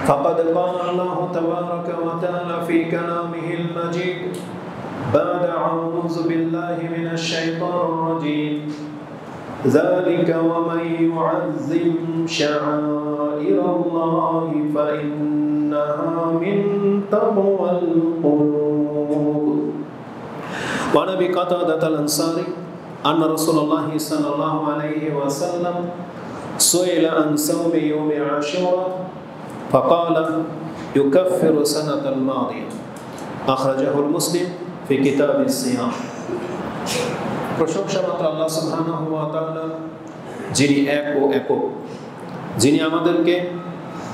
فقد قال الله تبارك وتعالى في كلامه المجيد بعد أعوذ بالله من الشيطان الرجيم ذلك ومن يعظم شعائر الله فإنها من تقوى القلوب. وعن أبي قتادة الأنصاري أن رسول الله صلى الله عليه وسلم سئل عن صوم يوم عاشوراء فقال يكفر سنة الماضية أخرجه المسلم في كتاب الصيام. প্রশংসা মাত্র আল্লাহ সুবহানাহু ওয়া তাআলা, যিনি এক ও একক, যিনি আমাদেরকে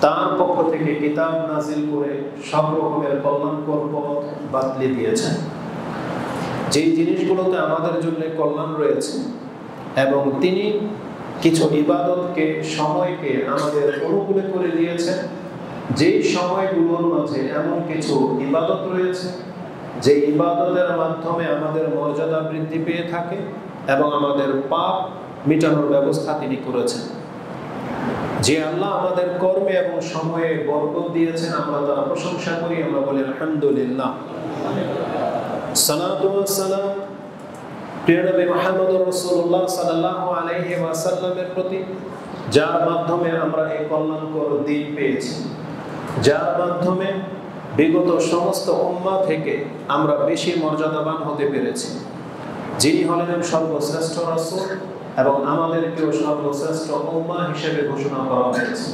তার পক্ষ থেকে কিতাব নাজিল করে সব রকমের কল্যাণকর পথ বাতলে দিয়েছেন। যেই জিনিসগুলোতে আমাদের জন্য কল্যাণ রয়েছে এবং তিনি কিছু ইবাদতকে, সময়কে আমাদের অনুকূলে করে দিয়েছেন, যেই সময়গুলোর মাঝে এমন কিছু ইবাদত রয়েছে যে ইবাদতের মাধ্যমে আমাদের মর্যাদা বৃদ্ধি পেয়ে থাকে এবং আমাদের পাপ মিটানোর ব্যবস্থা তিনি করেছেন। যে আল্লাহ আমাদের কর্মে এবং সময়ে বরকত দিয়েছেন, আমরা তার প্রশংসা করি, আমরা বলি আলহামদুলিল্লাহ। সালাতু ওয়াস সালাম প্রিয় নবী মুহাম্মদুর রাসূলুল্লাহ সাল্লাল্লাহু আলাইহি ওয়াসাল্লামের প্রতি, যার মাধ্যমে আমরা এই কল্যাণকর দিন পেয়েছি, যার মাধ্যমে বিগত সমস্ত উম্মাহ থেকে আমরা বেশি মর্যাদাবান হতে পেরেছি, যিনি হলেন সর্বশ্রেষ্ঠ রাসূল এবং আমাদেরকেও সর্বশ্রেষ্ঠ উম্মাহ হিসেবে ঘোষণা করা হয়েছে।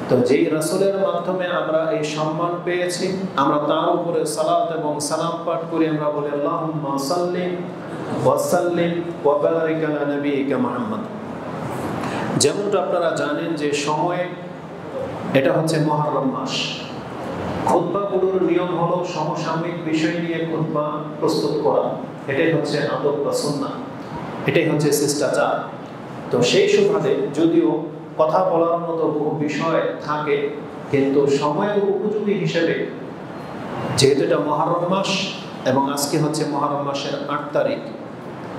তো যেই রাসূলের মাধ্যমে আমরা এই সম্মান পেয়েছি, আমরা তার উপরে সালাত এবং সালাম পাঠ করি, আমরা বলি আল্লাহুম্মা সাল্লি ওয়া সাল্লিম ওয়া বারিক আলা নবিয়িকা মুহাম্মদ। যেমনটা আপনারা জানেন যে সময়ে এটা হচ্ছে মুহররম মাস। খুতবাগুলোর নিয়ম হলো সমসাময়িক বিষয় নিয়ে খুতবা প্রস্তুত করা, এটাই হচ্ছে আদব বা সুন্নাহ, এটাই হচ্ছে শিষ্টাচার। তো সেই সুবাদে যদিও কথা বলার মতো বহু বিষয় থাকে, কিন্তু সময়ের উপযোগী হিসেবে যেহেতু এটা মুহররম মাস এবং আজকে হচ্ছে মুহররম মাসের ৮ তারিখ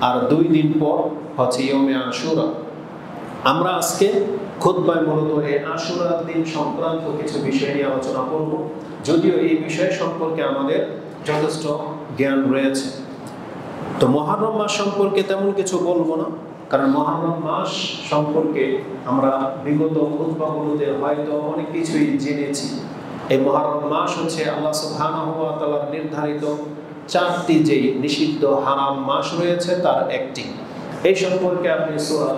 আর ২ দিন পর হচ্ছে ইয়মে আশুরা, আমরা আজকে খুতবায় মূলত এই আশুরার দিন সংক্রান্ত কিছু বিষয় নিয়ে আলোচনা করব, যদিও এই বিষয় সম্পর্কে আমাদের যথেষ্ট জ্ঞান রয়েছে। তো মুহররম মাস সম্পর্কে তেমন কিছু বলবো না, কারণ মুহররম মাস সম্পর্কে আমরা বিগত খুতবাগুলোতে হয়তো অনেক কিছুই জেনেছি। এই মুহররম মাস হচ্ছে আল্লাহ সুবহানাহু ওয়া তাআলার নির্ধারিত 4টি যেই নিষিদ্ধ হারাম মাস রয়েছে তার একটি। এই সম্পর্কে আপনি সূরা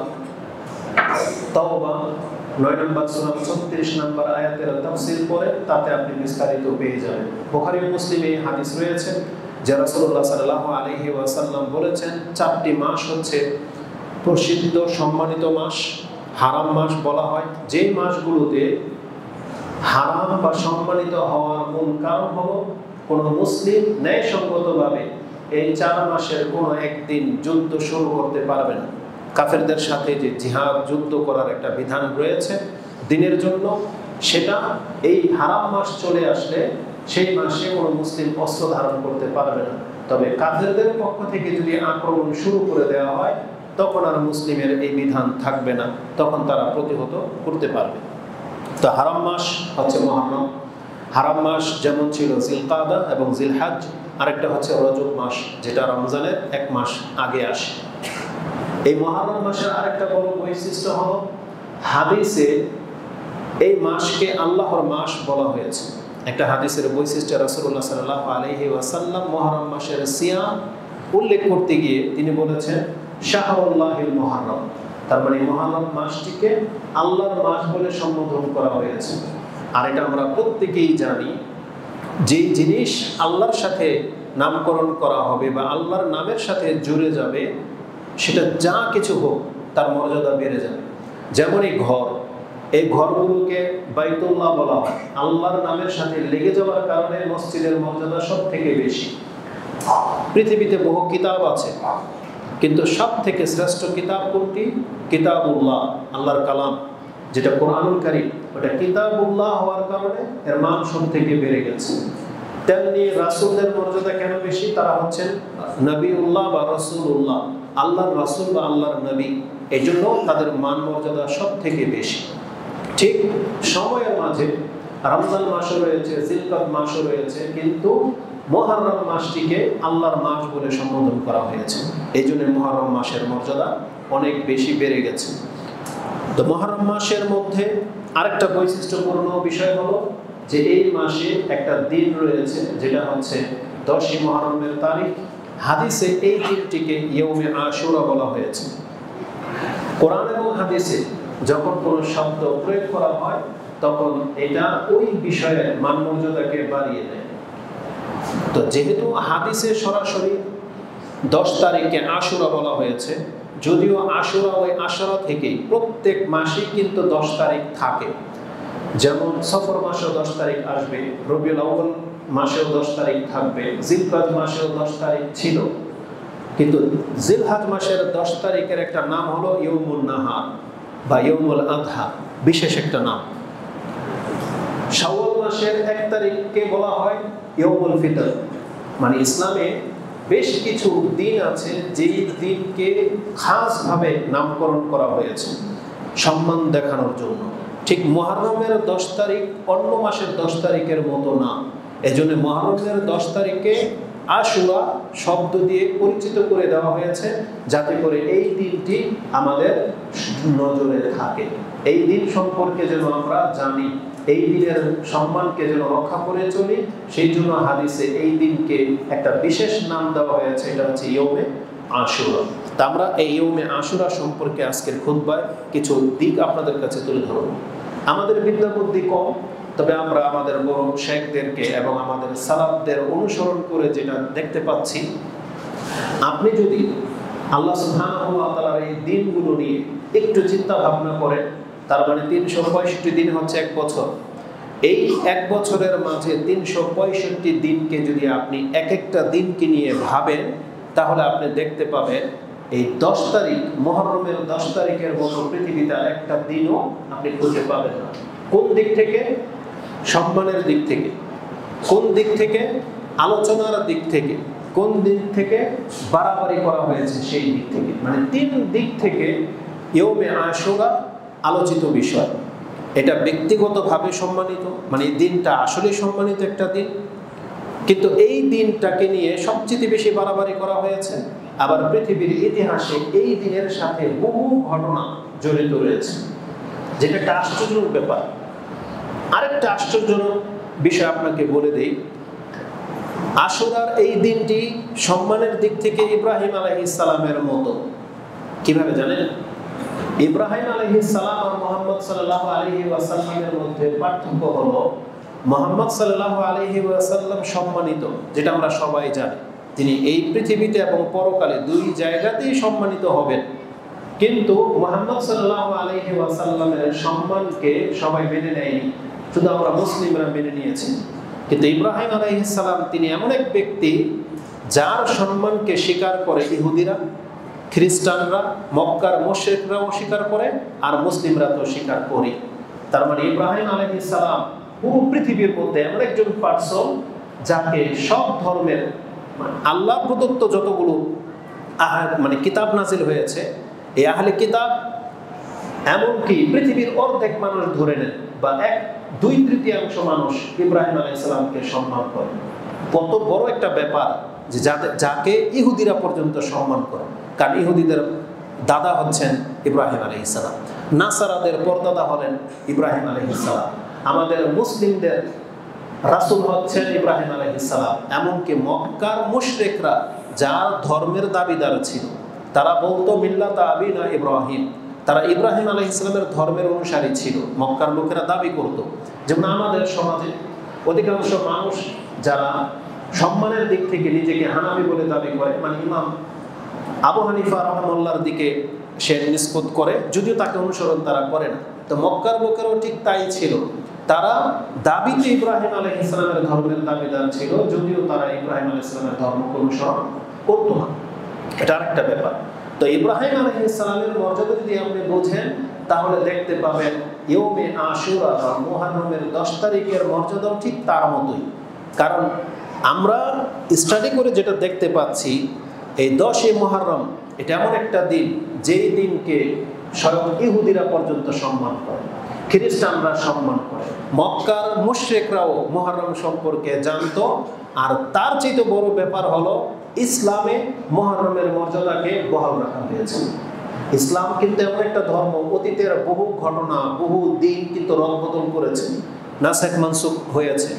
তাওবা 9 নম্বর সূরা 36 নম্বর আয়াতের তাফসীর পড়ে তাতে আপনি বিস্তারিত পেয়ে যাবেন। বুখারী ও মুসলিমে এই হাদিস রয়েছে যে রাসূলুল্লাহ সাল্লাল্লাহু আলাইহি ওয়াসাল্লাম বলেছেন 4টি মাস হচ্ছে প্রসিদ্ধ সম্মানিত মাস, হারাম মাস বলা হয়। যেই মাসগুলোতে হারাম বা সম্মানিত হওয়ার মূল কারণ হলো কোনো মুসলিম ন্যায়সঙ্গতভাবে এই 4 মাসের কোনো একদিন যুদ্ধ শুরু করতে পারবে না। কাফেরদের সাথে যে জিহাদ, যুদ্ধ করার একটা বিধান রয়েছে দিনের জন্য, সেটা এই হারাম মাস চলে আসলে সেই মাসে কোনো মুসলিম অস্ত্র ধারণ করতে পারবে না। তবে কাফেরদের পক্ষ থেকে যদি আক্রমণ শুরু করে দেওয়া হয় তখন আর মুসলিমের এই বিধান থাকবে না, তখন তারা প্রতিহত করতে পারবে। তো হারাম মাস হচ্ছে মুহররম। হারাম মাস যেমন ছিল জিলকাদা এবং জিলহজ, আরেকটা হচ্ছে রজব মাস, যেটা রমজানের 1 মাস আগে আসে। এই মুহররম মাসের আরেকটা বড় বৈশিষ্ট্য হলো হাদিসে এই মাসকে আল্লাহর মাস বলা হয়েছে। একটা হাদিসের বৈশিষ্ট্য, রাসূলুল্লাহ সাল্লাল্লাহু আলাইহি ওয়াসাল্লাম মুহররম মাসের সিয়াম উল্লেখ করতে গিয়ে তিনি বলেছেন শাহরুল্লাহিল মুহররম, তার মানে মুহররম মাসটিকে আল্লাহর মাস বলে সম্বোধন করা হয়েছে। আর এটা আমরা প্রত্যেকেই জানি, যেই জিনিস আল্লাহর সাথে নামকরণ করা হবে বা আল্লাহর নামের সাথে জুড়ে যাবে, সেটা যা কিছু হোক তার মর্যাদা বেড়ে যাবে। যেমন এই ঘরগুলোকে বাইতুল্লাহ বলা হয়, আল্লাহর নামের সাথে লেগে যাওয়ার কারণে মসজিদের মর্যাদা সব থেকে বেশি। পৃথিবীতে বহু কিতাব আছে, কিন্তু সব থেকে শ্রেষ্ঠ কিতাব কোনটি? কিতাবুল্লাহ, আল্লাহর কালাম, যেটা কোরআনুল কারীম, ওটা কিতাবুল্লাহ হওয়ার কারণে এর মান সব থেকে বেড়ে গেছে। তেমনি রাসূলদের মর্যাদা কেন বেশি? তারা হচ্ছেন নবীউল্লাহ বা রাসূলুল্লাহ, আল্লাহর রাসূল বা আল্লাহর নবী, এই জন্য তাদের মান মর্যাদা সব থেকে বেশি। ঠিক সময়ের মাঝে রমজান মাসও রয়েছে, জিলকদ মাসও রয়েছে, কিন্তু মুহররম মাসটিকে আল্লাহর মাস বলে সম্বোধন করা হয়েছে। এই জন্য মুহররম মাসের মর্যাদা অনেক বেশি বেড়ে গেছে। তো মুহররম মাসের মধ্যে আরেকটা বৈশিষ্ট্যপূর্ণ বিষয় হলো যে এই মাসে একটা দিন রয়েছে যেটা হচ্ছে 10ই মুহররমের তারিখ। হাদিসে এই দিনটিকে ইয়ৌমে আশুরা বলা হয়েছে। কোরআন এবং হাদিসে যখন কোনো শব্দ প্রয়োগ করা হয় তখন এটা ওই বিষয়ের মানমর্যাদাকে বাড়িয়ে দেয়। তো যেহেতু হাদিসে সরাসরি 10 তারিখকে আশুরা বলা হয়েছে, যদিও আশুরা ওই আশুরা থেকেই প্রত্যেক মাসেই কিন্তু 10 তারিখ থাকে। যেমন সফর মাসেও 10 তারিখ আসবে, রবিউল আউয়াল মাসেও 10 তারিখ থাকবে, জিলহজ মাসেও 10 তারিখ ছিল। কিন্তু জিলহজ মাসের 10 তারিখের একটা নাম হলো ইয়ৌমুন নাহার বা ইয়ৌমুল আযহা, বিশেষ একটা নাম। শাওয়াল মাসের 1 তারিখকে বলা হয় ইয়ৌমুল ফিতর। মানে ইসলামে বেশ কিছু দিন আছে যেই দিনকে খাসভাবে নামকরণ করা হয়েছে সম্মান দেখানোর জন্য। ঠিক মুহররমের 10 তারিখ অন্য মাসের 10 তারিখের মতো না। এজন্য মুহররমের 10 তারিখে আশুরা শব্দ দিয়ে পরিচিত করে দেওয়া হয়েছে, যাতে করে এই দিনটি আমাদের নজরে থাকে, এই দিন সম্পর্কে যেন আমরা জানি, এই দিনের সম্মানকে যেন রক্ষা করে চলি। সেই জন্য হাদিসে এই দিনকে একটা বিশেষ নাম দেওয়া হয়েছে, এটা হচ্ছে ইয়ৌমে আশুরা। তা আমরা এই ইয়ৌমে আশুরা সম্পর্কে আজকের খুতবায় কিছু দিক আপনাদের কাছে তুলে ধরব। আমাদের বিদ্যা বুদ্ধি কম, তবে আমরা আমাদের বড় শেখদেরকে এবং আমাদের সালাফদের অনুসরণ করে যেটা দেখতে পাচ্ছি, আপনি যদি আল্লাহ সুবহানাহু ওয়া তাআলার এই দিনগুলো নিয়ে একটু চিন্তা ভাবনা করেন, তার মানে 365 দিন হচ্ছে 1 বছর। এই 1 বছরের মাঝে 365 দিনকে যদি আপনি এক একটা দিনকে নিয়ে ভাবেন, তাহলে আপনি দেখতে পাবেন এই 10 তারিখ মুহররমের 10 তারিখের মতো পৃথিবীতে একটা দিনও আপনি খুঁজে পাবেন না। কোন দিক থেকে? সম্মানের দিক থেকে। কোন দিক থেকে? আলোচনার দিক থেকে। কোন দিক থেকে? বাড়াবাড়ি করা হয়েছে সেই দিক থেকে। মানে 3 দিক থেকে ইয়ৌমে আশুরা আলোচিত বিষয়। এটা ব্যক্তিগতভাবে সম্মানিত, মানে এই দিনটা আসলে সম্মানিত একটা দিন, কিন্তু এই দিনটাকে নিয়ে সবচেয়ে বেশি বাড়াবাড়ি করা হয়েছে। আবার পৃথিবীর ইতিহাসে এই দিনের সাথে বহু ঘটনা জড়িত রয়েছে, যেটা একটা আশ্চর্যজনক ব্যাপার। আরেকটা আশ্চর্যজনক বিষয় আপনাকে বলে দেই, আশুরার এই দিনটি সম্মানের দিক থেকে ইব্রাহিম আলাইহিস সালামের মতো। কিভাবে জানেন? ইব্রাহিম আলাইহিস সালাম আর মুহাম্মদ সাল্লাল্লাহু আলাইহি ওয়াসাল্লামের মধ্যে পার্থক্য হলো, মুহাম্মদ সাল্লাল্লাহু আলাইহি ওয়াসাল্লাম সম্মানিত, যেটা আমরা সবাই জানি। তিনি এই পৃথিবীতে এবং পরকালে 2 জায়গাতেই সম্মানিত হবেন। কিন্তু মুহাম্মদ সাল্লাল্লাহু আলাইহি ওয়াসাল্লামের সম্মানকে সবাই মেনে নেয়নি, শুধু আমরা মুসলিমরা মেনে নিয়েছি। কিন্তু ইব্রাহিম আলাইহিস সালাম তিনি এমন এক ব্যক্তি যার সম্মানকে স্বীকার করে ইহুদিরা, খ্রিস্টানরা, মক্কার মুশরিকরাও স্বীকার করে, আর মুসলিমরা তো স্বীকার করে। তার মানে ইব্রাহিম আলাইহিস সালাম পুরো পৃথিবীর মধ্যে এমন একজন পার্সন যাকে সব ধর্মের আল্লাহ প্রদত্ত যতগুলো মানে কিতাব নাজিল হয়েছে, এই আহলে কিতাব এমনকি পৃথিবীর অর্ধেক মানুষ ধরে নেন বা 1/2-3 মানুষ ইব্রাহিম আলাইহিস সালামকে সম্মান করে। কত বড় একটা ব্যাপার যে যাকে ইহুদিরা পর্যন্ত সম্মান করে। কারণ ইহুদিদের দাদা হচ্ছেন ইব্রাহিম আলাইহিস সালাম, নাসারাদের পরদাদা হলেন ইব্রাহিম আলাইহিস সালাম, আমাদের মুসলিমদের রাসূল হচ্ছেন ইব্রাহিম আলাইহিস সালাম। এমনকি মক্কার মুশরিকরা যার ধর্মের দাবিদার ছিল, তারা বলতো মিল্লাতা আবিনা ইব্রাহিম, তারা ইব্রাহিম আলাইহিস সালামের ধর্মের অনুসারী ছিল। মক্কার লোকেরা দাবি করত। যেমন আমাদের সমাজে অধিকাংশ মানুষ যারা সম্মানের দিক থেকে নিজেকে হানাফি বলে দাবি করে, মানে ইমাম আবু হানিফা রাহমাহুল্লাহর দিকে সে নিসবত করে, যদিও তাকে অনুসরণ তারা করে না। তো মক্কার লোকেরাও ঠিক তাই ছিল, তারা দাবিতে ইব্রাহিম আলাইহিস সালামের ধর্মের দাবিদার ছিল, যদিও তারা ইব্রাহিম আলাইহিস সালামের ধর্মকে অনুসরণ করত না। এটা আরেকটা ব্যাপার। তো ইব্রাহিম আলাইহিস সালামের মর্যাদা যদি আপনি বোঝেন, তাহলে দেখতে পাবেন ইয়ৌমে আশুরা বা মুহররমের 10 তারিখের মর্যাদাও ঠিক তার মতোই। কারণ আমরা স্টাডি করে যেটা দেখতে পাচ্ছি, এই 10ই মুহররম এটা এমন একটা দিন যেই দিনকে স্বয়ং ইহুদিরা পর্যন্ত সম্মান করে। খ্রিস্টানরা সম্মান করে, মক্কার মুশরিকরাও মুহররম সম্পর্কে জানতো। আর তার চেয়ে বড় ব্যাপার হলো ইসলামে মুহররমের মর্যাদাকে বহাল রাখা হয়েছে। ইসলাম কিন্তু এমন একটা ধর্ম, অতীতের বহু ঘটনা, বহু দিন কিন্তু রদবদল করেছে, নাসেখ মানসুখ হয়েছে।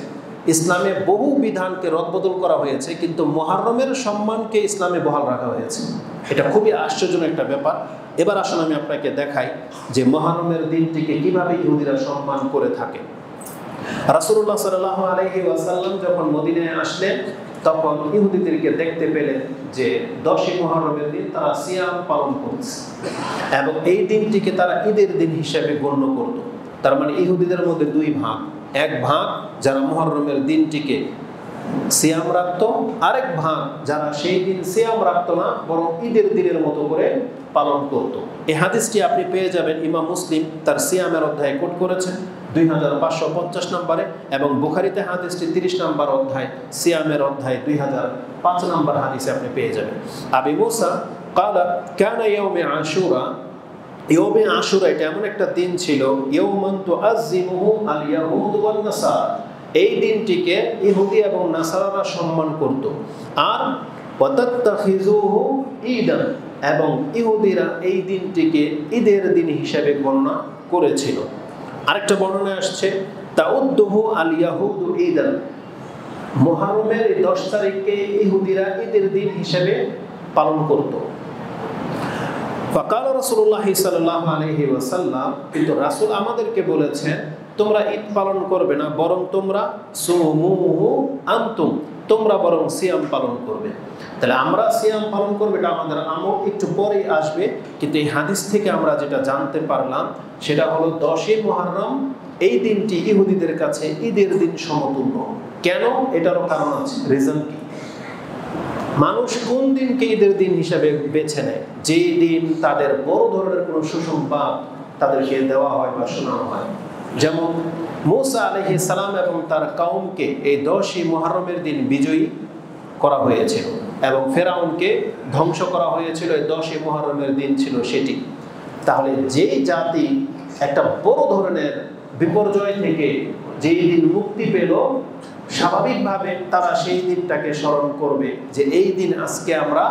ইসলামে বহু বিধানকে রদবদল করা হয়েছে, কিন্তু মুহররমের সম্মানকে ইসলামে বহাল রাখা হয়েছে। এটা খুবই আশ্চর্যজনক একটা ব্যাপার। এবার আসুন আমি আপনাকে দেখাই যে মুহররমের দিনটিকে কিভাবে ইহুদিরা সম্মান করে থাকে। রাসূলুল্লাহ সাল্লাল্লাহু আলাইহি ওয়াসাল্লাম যখন মদিনায় আসলেন, তখন ইহুদিদেরকে দেখতে পেলেন যে 10ই মুহররমের দিন তারা সিয়াম পালন করছে এবং এই দিনটিকে তারা ঈদের দিন হিসেবে গণ্য করত। তার মানে ইহুদিদের মধ্যে দুই ভাগ, এক ভাগ যারা মুহররমের দিনটিকে সিয়াম রাখতো, আরেক ভাগ যারা সেই দিন সিয়াম রাখতো না, বরং ঈদের দিনের মতো করে পালন করত। এই হাদিসটি আপনি পেয়ে যাবেন ইমাম মুসলিম তার সিয়ামের অধ্যায়ে কোট করেছেন 2550 নম্বরে, এবং বুখারীতে হাদিসটি 30 নম্বর অধ্যায়, সিয়ামের অধ্যায় 2005 নম্বর হাদিসে আপনি পেয়ে যাবেন। আবু মুসা ক্বালা কানা ইয়াউমে আশুরা, ইয়াউমে আশুরা এটা এমন একটা দিন ছিল, ইয়াউমান তুআজ্জিমুহু আল ইয়াহুদ ওয়ান নাসারা, এই দিনটিকে ইহুদি এবং নাসারারা সম্মান করত। আর ওয়াতাত্তাখিজুহু ঈদান, এবং ইহুদিরা এই দিনটিকে ঈদের দিন হিসেবে গণনা করেছিল। আরেকটা বর্ণনা আসছে তাউদ্দুহু আল ইয়াহুদু ঈদান, মুহররমের 10 তারিখকে ইহুদিরা ঈদের দিন হিসেবে পালন করত। ফাকাল রাসূলুল্লাহ সাল্লাল্লাহু আলাইহি ওয়াসাল্লাম, কিন্তু রাসূল আমাদেরকে বলেছেন তোমরা ঈদ পালন করবে না, বরং তোমরা সুমুহু আনতুম, তোমরা বরং সিয়াম পালন করবে। তাহলে আমরা সিয়াম পালন করবে, এটা আমাদের আমল একটু পরেই আসবে, কিন্তু এই হাদিস থেকে আমরা যেটা জানতে পারলাম সেটা হলো 10ই মুহররম এই দিনটি ইহুদিদের কাছে ঈদের দিন সমতুল্য। কেন? এটারও কারণ আছে। রিজন কি? মানুষ কোন দিনকে ঈদের দিন হিসাবে বেছে নেয়? যে দিন তাদের বড় ধরনের কোনো সুসংবাদ তাদেরকে দেওয়া হয় বা শোনানো হয়। যেমন মূসা আলাইহিস সালাম এবং তার কওমকে এই 10ই মুহররমের দিন বিজয়ী করা হয়েছিল এবং ফেরাউনকে ধ্বংস করা হয়েছিল, এই 10ই মুহররমের দিন ছিল সেটি। তাহলে যেই জাতি একটা বড় ধরনের বিপর্যয় থেকে যেই দিন মুক্তি পেল, স্বাভাবিকভাবে তারা সেই দিনটাকে স্মরণ করবে যে এই দিন আজকে আমরা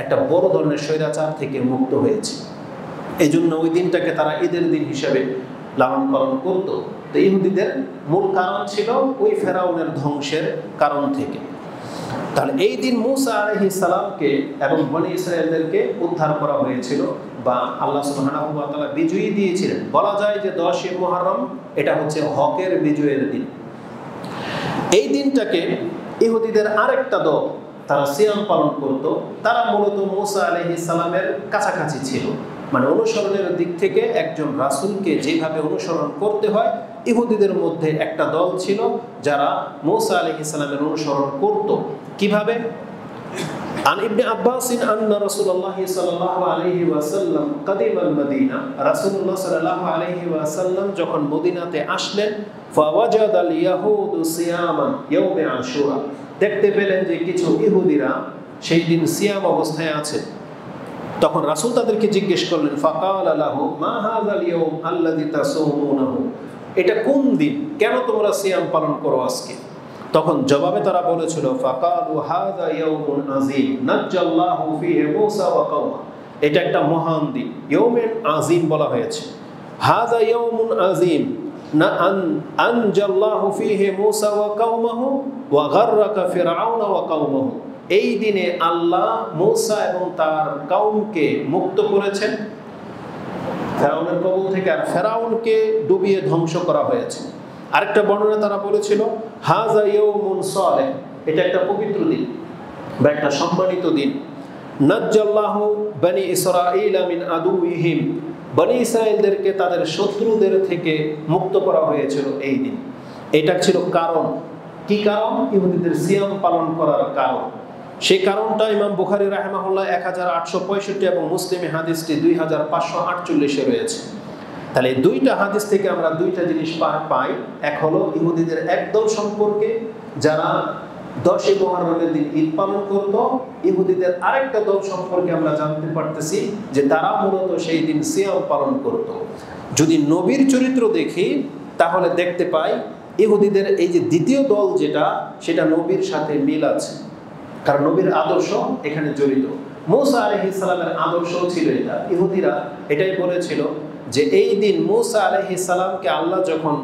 একটা বড় ধরনের স্বৈরাচার থেকে মুক্ত হয়েছি। এই জন্য ওই দিনটাকে তারা ঈদের দিন হিসেবে লালন পালন করত। তো ইহুদিদের মূল কারণ ছিল ওই ফেরাউনের ধ্বংসের কারণ থেকে। তাহলে এই দিন মূসা আলাইহিস সালামকে এবং বনি ইসরায়েলদেরকে উদ্ধার করা হয়েছিল, বা আল্লাহ সুবহানাহু ওয়া তাআলা বিজয়ী দিয়েছিলেন। বলা যায় যে 10ই মুহররম এটা হচ্ছে হকের বিজয়ের দিন। এই দিনটাকে ইহুদিদের আরেকটা দল তারা সিয়াম পালন করত। তারা মূলত মূসা আলাইহিস সালামের কাছাকাছি ছিল, মানে অনুসরণের দিক থেকে একজন রাসূলকে যেভাবে অনুসরণ করতে হয়, ইহুদিদের মধ্যে একটা দল ছিল যারা মূসা আলাইহিস সালামের অনুসরণ করত। কিভাবে? আন ইবনে আব্বাস আন্না রাসূলুল্লাহ সাল্লাল্লাহু আলাইহি ওয়াসাল্লাম কাদিমাল মদিনা, রাসূলুল্লাহ সাল্লাল্লাহু আলাইহি ওয়াসাল্লাম যখন মদিনাতে আসলেন, ফাওয়াজাদাল ইয়াহুদু সিয়ামান ইয়াউমে আশুরা, দেখতে পেলেন যে কিছু ইহুদিরা সেই দিন সিয়াম অবস্থায় আছে। তখন রাসূল তাদেরকে জিজ্ঞেস করলেন, ফাকালা লাহু মা হাযাল ইয়াউম আল্লাযী তাসুমুনাহু, এটা কোন দিন, কেন তোমরা সিয়াম পালন করো আজকে? তখন জবাবে তারা বলেছিল, ফাকালু হাযা ইয়াউমুন আযীম নাজ্জাল্লাহু ফীহি মূসা ওয়া কওমা, এটা একটা মহান দিন, ইয়াউমুন আযীম বলা হয়েছে। হাযা ইয়াউমুন আযীম না আনজাল্লাহু ফীহি মূসা ওয়া কওমাহু ওয়া গাররাকা ফিরআউন ওয়া কওমাহু, এই দিনে আল্লাহ মূসা এবং তার কওমকে মুক্ত করেছেন ফেরাউনের কবল থেকে, আর ফেরাউনকে ডুবিয়ে ধ্বংস করা হয়েছে। আরেকটা বর্ণনা তারা বলেছিল হাযা ইয়াউমুন সালেহ, এটা একটা পবিত্র দিন বা একটা সম্মানিত দিন। নাজ্জাল্লাহু বনি ইসরাঈলা মিন আদুইহিম, বনি ইসরাঈলদেরকে তাদের শত্রুদের থেকে মুক্ত করা হয়েছিল এই দিন। এটা ছিল কারণ। কি কারণ? ইহুদিদের সিয়াম পালন করার কারণ। সেই কারণটা ইমাম বুখারী রাহিমাহুল্লাহ 1865 এবং মুসলিমে হাদিসটি 2548 রয়েছে। তাহলে এই দুইটা হাদিস থেকে আমরা দুইটা জিনিস পাই। এক হলো ইহুদিদের একদল সম্পর্কে যারা 10ই মুহররমের দিন ঈদ পালন করত। ইহুদিদের আরেকটা দল সম্পর্কে আমরা জানতে পারতেছি যে তারা মূলত সেই দিন সিয়াম পালন করত। যদি নবীর চরিত্র দেখি তাহলে দেখতে পাই ইহুদিদের এই যে দ্বিতীয় দল যেটা, সেটা নবীর সাথে মিল আছে, কারণ নবীর আদর্শ এখানে জড়িত। মূসা আলাইহিস সালামের আদর্শ ছিল এটা। ইহুদিরা এটাই বলেছিল যে এই দিন মূসা আলাইহিস সালামকে আল্লাহ যখন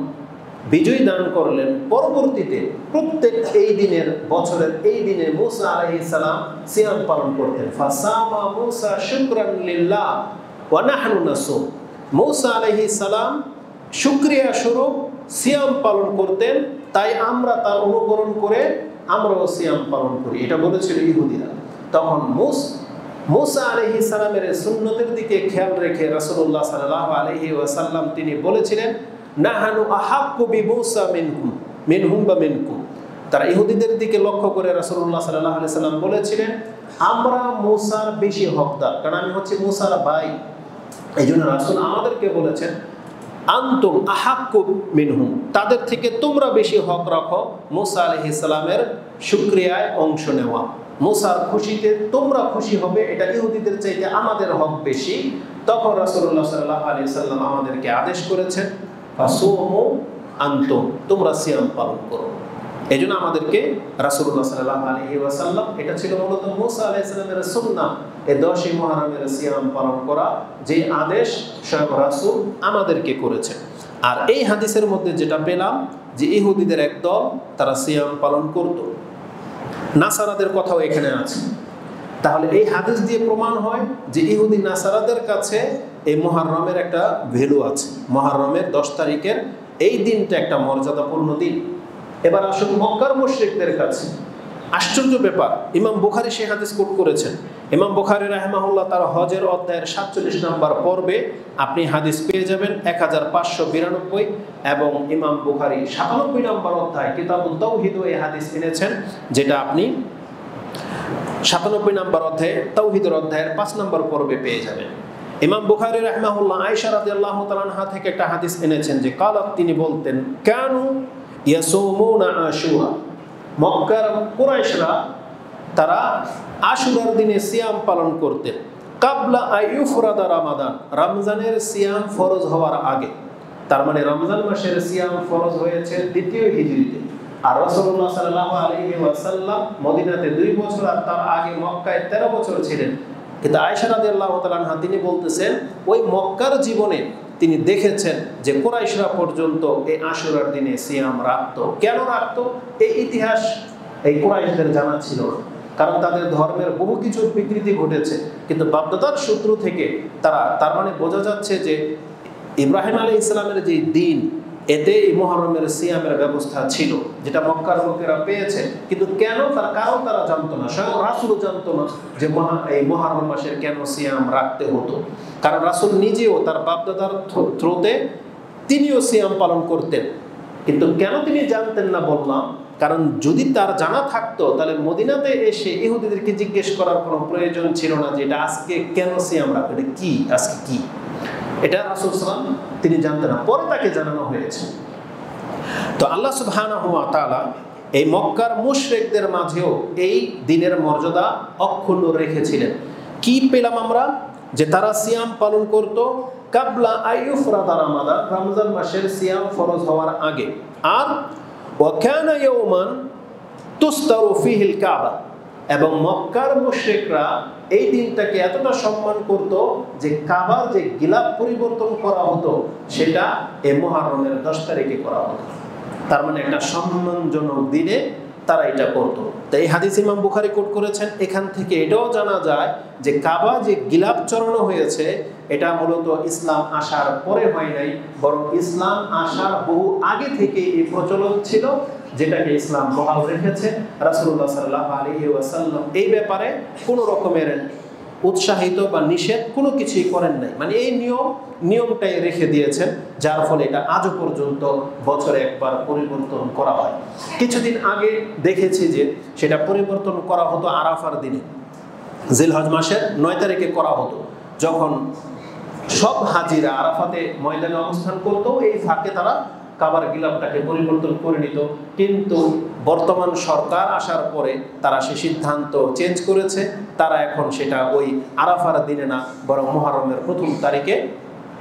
বিজয় দান করলেন, পরবর্তীতে প্রত্যেক এই দিনের, বছরের এই দিনে মূসা আলাইহিস সালাম সিয়াম পালন করতেন। ফাসামা মূসা শুকরান লিল্লাহ ওয়া নাহনু নাসুম। মূসা আলাইহিস সালাম শুকরিয়া স্বরূপ সিয়াম পালন করতেন, তাই আমরা তার অনুকরণ করে আমরাও সিয়াম পালন করি, এটা বলেছিল ইহুদিরা। তখন মূসা আলাইহিস সালামের সুন্নতের দিকে খেয়াল রেখে রাসূলুল্লাহ সাল্লাল্লাহু আলাইহি ওয়াসাল্লাম তিনি বলেছিলেন, নাহানু আহাক্কু বিমূসা মিনহুম বা মিনকুম। তারা ইহুদিদের দিকে লক্ষ্য করে রাসূলুল্লাহ সাল্লাল্লাহু আলাইহি সাল্লাম বলেছিলেন, আমরা মূসার বেশি হকদার, কারণ আমি হচ্ছে মূসার ভাই। এই জন্য রাসূল আমাদেরকে বলেছেন, আনতুম আহাক্কু মিনহুম, তাদের থেকে তোমরা বেশি হক রাখো মূসা আলাইহিস সালামের শুকরিয়ায় অংশ নেওয়া। মূসার খুশিতে তোমরা খুশি হবে, এটা ইহুদিদের চাইতে আমাদের হক বেশি। তখন রাসূলুল্লাহ সাল্লাল্লাহু আলাইহি সাল্লাম আমাদেরকে আদেশ করেছেন, ফাসুমু আনতুম, তোমরা সিয়াম পালন করো। এই জন্য আমাদেরকে রাসূলুল্লাহ সাল্লাল্লাহু আলাইহি ওয়াসাল্লাম, এটা ছিল মূলত মূসা আলাইহিস সালামের সুন্নাহ, এই 10ই মুহররমের সিয়াম পালন করা, যে আদেশ স্বয়ং রাসূল আমাদেরকে করেছেন। আর এই হাদিসের মধ্যে যেটা পেলাম যে ইহুদিদের একদল তারা সিয়াম পালন করত, নাসারাদের কথাও এখানে আছে। তাহলে এই হাদিস দিয়ে প্রমাণ হয় যে ইহুদি নাসারাদের কাছে এই মুহররমের একটা ভ্যালু আছে। মুহররমের 10 তারিখের এই দিনটা একটা মর্যাদাপূর্ণ দিন। এবার আসুন মক্কার মুশরিকদের কাছে। আশ্চর্য ব্যাপার, ইমাম বুখারী সেই হাদিস কোট করেছেন। ইমাম বুখারী রাহিমাহুল্লাহ তার হজের অধ্যায়ের 47 নম্বর পর্বে আপনি হাদিস পেয়ে যাবেন 1592, এবং ইমাম বুখারী 97 নম্বর অধ্যায় কিতাবুত তাওহীদ এই হাদিস এনেছেন, যেটা আপনি 97 নম্বর অধ্যায়ে তাওহীদের অধ্যায়ের 5 নম্বর পর্বে পেয়ে যাবেন। ইমাম বুখারী রাহিমাহুল্লাহ আয়েশা রাদিয়াল্লাহু তাআলা আনহা থেকে একটা হাদিস এনেছেন যে কালাত, তিনি বলতেন, কানু ইয়াসুমুনা আশুরা, মক্কার কুরাইশরা তারা আশুরার দিনে সিয়াম পালন করতেন। কাবলা আইয়ুফরাদা রমাদান, রমজানের সিয়াম ফরজ হওয়ার আগে। তার মানে রমজান মাসের সিয়াম ফরজ হয়েছে 2য় হিজরিতে, আর রাসূলুল্লাহ সাল্লাল্লাহু আলাইহি ওয়াসাল্লাম মদিনাতে 2 বছর আর তার আগে মক্কায় 13 বছর ছিলেন। কিন্তু আয়েশা রাদিয়াল্লাহু তাআলা আনহা তিনি বলতেছেন, ওই মক্কার জীবনে তিনি দেখেছেন যে কুরাইশরা পর্যন্ত এই আশুরার দিনে সিয়াম রাখত। কেন রাখত এই ইতিহাস এই কুরাইশদের জানা ছিল না, কারণ তাদের ধর্মের বহু কিছুর বিকৃতি ঘটেছে। কিন্তু বাপদাদার সূত্র থেকে তার মানে বোঝা যাচ্ছে যে ইব্রাহিম আলাইহিস সালামের যে দিন, এতে এই মুহররমের সিয়ামের ব্যবস্থা ছিল, যেটা মক্কার লোকেরা পেয়েছে। কিন্তু কেন, তার কারণ তারা জানতো না, স্বয়ং রাসূলও জানতো না যে এই মুহররম মাসের কেন সিয়াম রাখতে হতো। কারণ রাসূল নিজেও তার বাপদাদার থ্রুতে তিনিও সিয়াম পালন করতেন, কিন্তু কেন তিনি জানতেন না বললাম, কারণ যদি তার জানা থাকতো তাহলে মদিনাতে এসে ইহুদিদেরকে জিজ্ঞেস করার কোনো প্রয়োজন ছিল না যে এটা আজকে কেন সিয়াম রাখবে, এটা কি, আজকে কি, এটা রাসূল সাল্লাল্লাহু আলাইহি ওয়াসাল্লাম তিনি জানতেন না, পরে তাকে জানানো হয়েছে। তো আল্লাহ সুবহানাহু ওয়া তাআলা এই মক্কার মুশরিকদের মাঝেও এই দিনের মর্যাদা অক্ষুণ্ণ রেখেছিলেন। কি পেলাম আমরা, যে তারা সিয়াম পালন করত কাবলা আইয়ুফরাদা রমাদান, রমজান মাসের সিয়াম ফরজ হওয়ার আগে। আর ওয়া কানা ইয়াওমান তুস্তারু ফিহিল কাবা, এবং মক্কার মুশরিকরা এই দিনটাকে এতটা সম্মান করত যে কাবার যে গিলাফ পরিবর্তন করা হতো সেটা এই মুহররমের 10 তারিখে করা হতো। তার মানে একটা সম্মানজনক দিনে তারা এটা করত। তো এই হাদিস ইমাম বুখারী কোট করেছেন। এখান থেকে এটাও জানা যায় যে কাবা যে গিলাফ চড়ানো হয়েছে এটা মূলত ইসলাম আসার পরে হয় নাই, বরং ইসলাম আসার বহু আগে থেকে এই প্রচলন ছিল, যেটাকে ইসলাম বহাল রেখেছে। রাসূলুল্লাহ সাল্লাল্লাহু আলাইহি ওয়াসাল্লাম এই ব্যাপারে কোনো রকমের উৎসাহিত বা নিষেধ কোনো কিছুই করেন নাই, মানে এই নিয়মটাই রেখে দিয়েছেন, যার ফলে এটা আজও পর্যন্ত বছরে একবার পরিবর্তন করা হয়। কিছুদিন আগে দেখেছি যে সেটা পরিবর্তন করা হতো আরাফার দিনে, জিলহজ মাসের 9 তারিখে করা হতো, যখন সব হাজিরা আরাফাতে ময়দানে অবস্থান করতো, এই ফাঁকে তারা কাবার গিলাফটাকে পরিবর্তন করে নিত, কিন্তু বর্তমান সরকার আসার পরে তারা সে সিদ্ধান্ত চেঞ্জ করেছে। তারা এখন সেটা ওই আরাফার দিনে না, বরং মুহররমের প্রথম তারিখে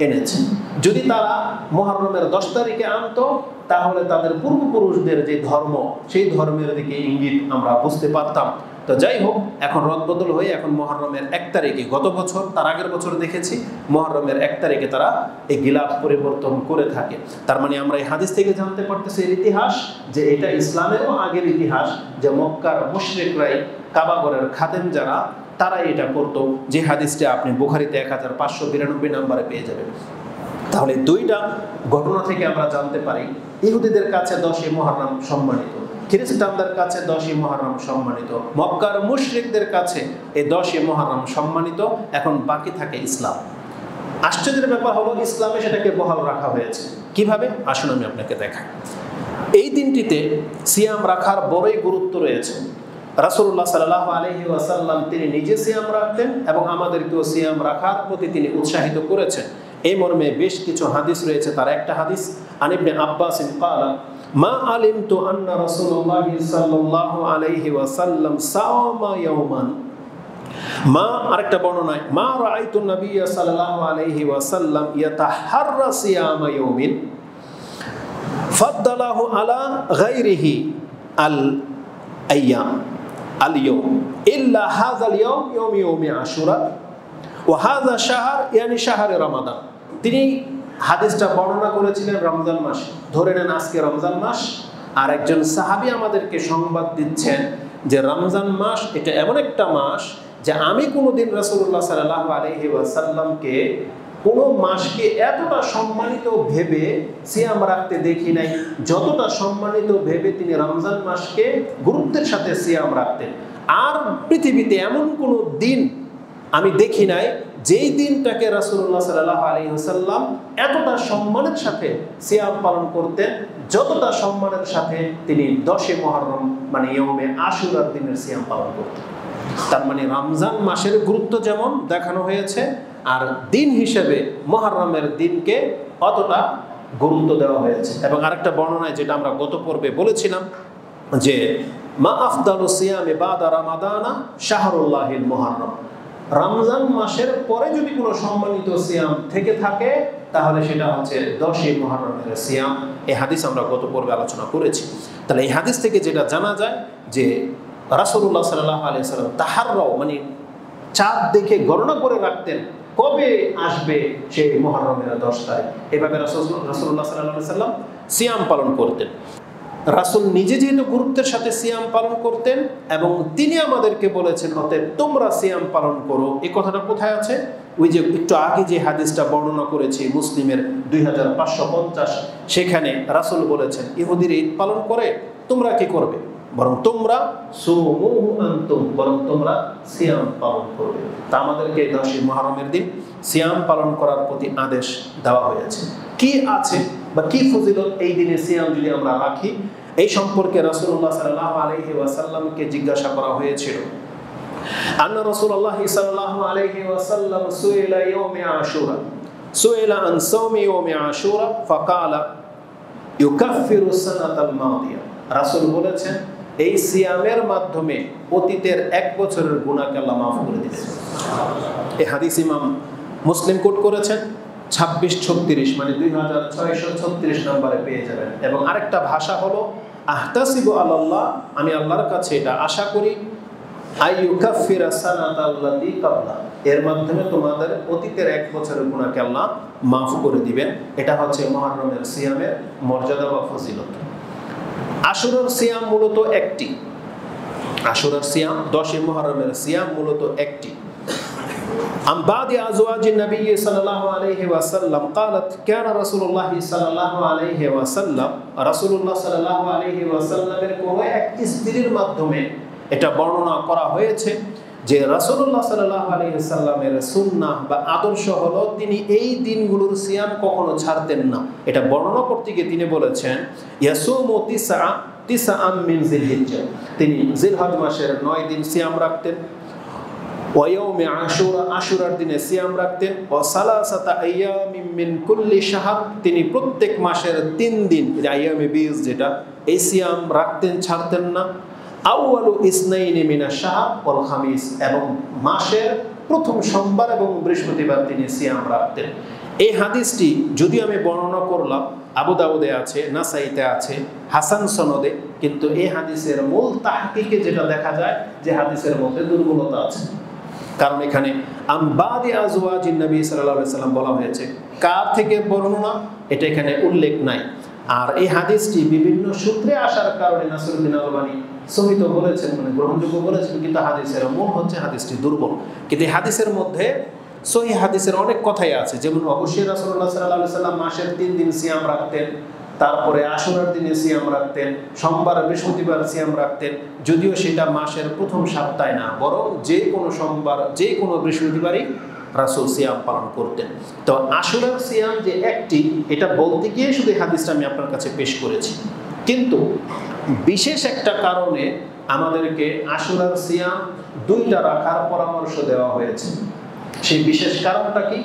এনেছে। যদি তারা মুহররমের 10 তারিখে আনতো, তাহলে তাদের পূর্বপুরুষদের যে ধর্ম, সেই ধর্মের দিকে ইঙ্গিত আমরা বুঝতে পারতাম। তো যাই হোক, এখন রদবদল হয়ে এখন মুহররমের 1 তারিখে, গত বছর তার আগের বছর দেখেছি মুহররমের 1 তারিখে তারা এই গিলাফ পরিবর্তন করে থাকে। তার মানে আমরা এই হাদিস থেকে জানতে পারতেছি এর ইতিহাস, যে এটা ইসলামেরও আগের ইতিহাস, যে মক্কার মুশরিকরাই, কাবাগরের খাদেম যারা, তারা এটা করতো, যে হাদিসটা আপনি বুখারীতে 1592 নম্বরে পেয়ে যাবেন। তাহলে দুইটা ঘটনা থেকে আমরা জানতে পারি ইহুদিদের কাছে 10ই মুহররম সম্মানিত, খ্রিস্টানদের কাছে 10ই মুহররম সম্মানিত, মক্কার মুশরিকদের কাছে এই 10ই মুহররম সম্মানিত। এখন বাকি থাকে ইসলাম। আশ্চর্যের ব্যাপার হলো ইসলামে সেটাকে বহাল রাখা হয়েছে। কিভাবে? আসুন আমি আপনাকে দেখাই। এই দিনটিতে সিয়াম রাখার বড়ই গুরুত্ব রয়েছে। রাসূলুল্লাহ সাল্লাল্লাহু আলাইহি ওয়াসাল্লাম তিনি নিজে সিয়াম রাখতেন এবং আমাদেরকেও সিয়াম রাখার প্রতি তিনি উৎসাহিত করেছেন। এই মর্মে বেশ কিছু হাদিস রয়েছে। তার একটা হাদিস, আন ইবনে আব্বাস ক্বালা মা আলিমতু আন্না রাসূলুল্লাহ সাল্লাল্লাহু আলাইহি ওয়াসাল্লাম সাওমা ইয়াওমান, মা আরেকটা বর্ণনায় মা রাআইতু নবিয়্য সাল্লাল্লাহু আলাইহি ওয়াসাল্লাম ইয়াতাহাররা সিয়ামা ইয়াওমিন ফাদ্দালাহু আলা গায়রিহি আল আইয়াম আল ইয়াওম ইল্লা হাযাল ইয়াওম ইয়াউমি আশুরা ওয়া হাযা শাহর ইয়ানি শাহরে রমাদান। তিনি হাদিসটা বর্ণনা করেছিলেন রমজান মাসে। ধরে নেন আজকে রমজান মাস, আর একজন সাহাবী আমাদেরকে সংবাদ দিচ্ছেন যে রমজান মাস এটা এমন একটা মাস যে আমি কোনোদিন রাসূলুল্লাহ সাল্লাল্লাহু আলাইহি ওয়াসাল্লামকে কোনো মাসকে এতটা সম্মানিত ভেবে সিয়াম রাখতে দেখি নাই, যতটা সম্মানিত ভেবে তিনি রমজান মাসকে গুরুত্বের সাথে সিয়াম রাখতেন। আর পৃথিবীতে এমন কোনো দিন আমি দেখি নাই যেই দিনটাকে রাসূলুল্লাহ সাল্লাল্লাহু আলাইহি ওয়াসাল্লাম এতটা সম্মানের সাথে সিয়াম পালন করতেন, যতটা সম্মানের সাথে তিনি 10 মুহররম মানে ইয়াউমে আশুরার দিনের সিয়াম পালন করতেন। তার মানে রমজান মাসের গুরুত্ব যেমন দেখানো হয়েছে, আর দিন হিসেবে মুহররমের দিনকে অতটা গুরুত্ব দেওয়া হয়েছে। এবং আরেকটা বর্ণনায়, যেটা আমরা গত পর্বে বলেছিলাম, যে মা আফদালু সিয়ামি বাদা রমাদানা শাহরুল্লাহিল মুহররম, রমজান মাসের পরে যদি কোনো সম্মানিত সিয়াম থেকে থাকে তাহলে সেটা হচ্ছে 10ই মুহররমের সিয়াম। এই হাদিস আমরা গত পর্বে আলোচনা করেছি। তাহলে এই হাদিস থেকে যেটা জানা যায় যে রাসূলুল্লাহ সাল্লাল্লাহু আলাইহি ওয়াসাল্লাম তাহাররাও মানে চাঁদ দেখে গণনা করে রাখতেন কবে আসবে সেই মুহররমের 10 তারিখ। এভাবে রাসূলুল্লাহ সাল্লাল্লাহু আলাইহি ওয়াসাল্লাম সিয়াম পালন করতেন। রাসূল নিজে যেহেতু গুরুত্বের সাথে সিয়াম পালন করতেন এবং তিনি আমাদেরকে বলেছেন অতএব তোমরা সিয়াম পালন করো। এই কথাটা কোথায় আছে? ওই যে একটু আগে যে হাদিসটা বর্ণনা করেছি মুসলিমের 2550, সেখানে রাসূল বলেছেন ইহুদিরা ঈদ পালন করে, তোমরা কি করবে? বরং তোমরা সুমু আনতুম, বরং তোমরা সিয়াম পালন করবে। তা আমাদেরকে 10ই মুহররমের দিন সিয়াম পালন করার প্রতি আদেশ দেওয়া হয়েছে। কি আছে বা কি ফজিলত এই দিনে সিয়াম যদি আমরা রাখি, এই সম্পর্কে রাসূলুল্লাহ সাল্লাল্লাহু আলাইহি ওয়াসাল্লামকে জিজ্ঞাসা করা হয়েছিল। আন্না রাসূলুল্লাহ সাল্লাল্লাহু আলাইহি ওয়াসাল্লাম সুইলা ইয়াউমি আশুরা, সুইলা আন সাওমি ইয়াউমি আশুরা ফাকালা ইউকাফিরু সানাতাল মাদিয়া। রাসূল বলেছেন এই সিয়ামের মাধ্যমে অতীতের 1 বছরের গুনাহকে আল্লাহ মাফ করে দিবেন। এই হাদিস ইমাম মুসলিম কোট করেছেন 2636 মানে 2636 নম্বরে পেয়ে যাবেন। এবং আরেকটা ভাষা হলো আহতাসিবু আলাল্লাহ, আমি আল্লাহর কাছে এটা আশা করি, আইয়ুকাফিরা সানাতাল্লাতি ক্বাবলা, এর মাধ্যমে তোমাদের অতীতের 1 বছরের গুনাহকে আল্লাহ মাফ করে দিবেন। এটা হচ্ছে মুহররমের সিয়ামের মর্যাদা বা ফজিলত। আশুরার সিয়াম মূলত একটি, আশুরার সিয়াম 10ই মুহররমের সিয়াম মূলত একটি। عن بعض أزواج النبي صلى الله عليه وسلم قالت كان رسول الله صلى الله عليه وسلم رسول الله صلى الله عليه وسلم এর কোন এক স্ত্রীর মাধ্যমে এটা বর্ণনা করা হয়েছে যে রাসূলুল্লাহ সাল্লাল্লাহু আলাইহি ওয়াসাল্লামের সুন্নাহ বা আদর্শ হলো তিনি এই দিনগুলোর সিয়াম কখনো ছাড়তেন না। এটা বর্ণনা করতে গিয়ে তিনি বলেছেন ইয়াসুমু তিসআ মিন জিলহিজ্জা, তিনি জিলহজ মাসের 9 দিন সিয়াম রাখতেন। ওয়া ইয়াউমি আশুরা, আশুরার দিনে সিয়াম রাখতেন। ওয়া সালাসাতা আইয়ামিন মিন কুল্লি শাহর, তিনি প্রত্যেক মাসের 3 দিন, আইয়ামে বীজ যেটা, এই সিয়াম রাখতেন, ছাড়তেন না। আউয়ালু ইসনাইনি মিনাশ শাহর ওয়াল খামিস, এবং মাসের প্রথম সোমবার এবং বৃহস্পতিবার তিনি সিয়াম রাখতেন। এই হাদিসটি যদিও আমি বর্ণনা করলাম, আবু দাউদে আছে, নাসাইতে আছে, হাসান সনদে, কিন্তু এই হাদিসের মূল তাহকিকে যেটা দেখা যায় যে হাদিসের মধ্যে দুর্বলতা আছে। কারণ এখানে আমবাদি আজওয়াজিন নবী সাল্লাল্লাহু আলাইহি সাল্লাম বলা হয়েছে, কার থেকে বর্ণনা এটা এখানে উল্লেখ নাই। আর এই হাদিসটি বিভিন্ন সূত্রে আসার কারণে নাসিরউদ্দিন আলবানী সহিহ বলেছেন, মানে গ্রহণযোগ্য বলেছেন, কিন্তু হাদিসের মূল হচ্ছে হাদিসটি দুর্বল। কিন্তু এই হাদিসের মধ্যে সহিহ হাদিসের অনেক কথাই আছে, যেমন অবশ্যই রাসূলুল্লাহ সাল্লাল্লাহু আলাইহি সাল্লাম মাসের 3 দিন সিয়াম রাখতেন, তারপরে আশুরার দিনে সিয়াম রাখতেন, সোমবার বৃহস্পতিবার সিয়াম রাখতেন, যদিও সেটা মাসের প্রথম সপ্তাহে না, বরং যে কোনো সোমবার যে কোনো বৃহস্পতিবারই রাসূল সিয়াম পালন করতেন। তো আশুরার সিয়াম যে একটি, এটা বলতে গিয়ে শুধু হাদিসটা আমি আপনার কাছে পেশ করেছি, কিন্তু বিশেষ একটা কারণে আমাদেরকে আশুরার সিয়াম 2টা রাখার পরামর্শ দেওয়া হয়েছে। সেই বিশেষ কারণটা কি?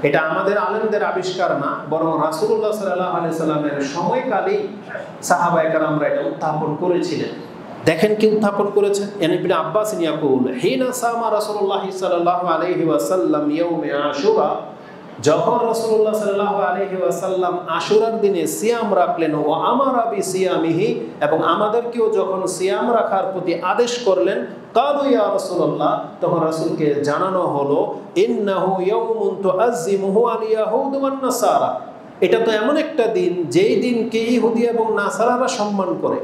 এটা আমাদের আলেমদের আবিষ্কার না, বরং রাসূলুল্লাহ সাল্লাল্লাহু আলাইহি সাল্লামের সময়কালেই সাহাবায়ে কেরামরা এটা উত্থাপন করেছিলেন। দেখেন কি উত্থাপন করেছেন। ইবনে আব্বাস ইয়াকুল হিনা সামা রাসূলুল্লাহ সাল্লাল্লাহু আলাইহি ওয়াসাল্লাম ইয়াউমে আশুরা, যখন রাসূলুল্লাহ সাল্লাল্লাহু আলাইহি ওয়াসাল্লাম আশুরার দিনে সিয়াম রাখলেন, ও আমারা বিসিয়ামিহি, এবং আমাদেরকেও যখন সিয়াম রাখার প্রতি আদেশ করলেন, কালু ইয়া রাসূলুল্লাহ, তখন রাসূলকে জানানো হলো, ইন্নাহু ইয়াউমুন তুআজ্জিমুহু আল ইয়াহুদ ওয়ান নাসারা, এটা তো এমন একটা দিন যেই দিনকে ইহুদি এবং নাসারারা সম্মান করে।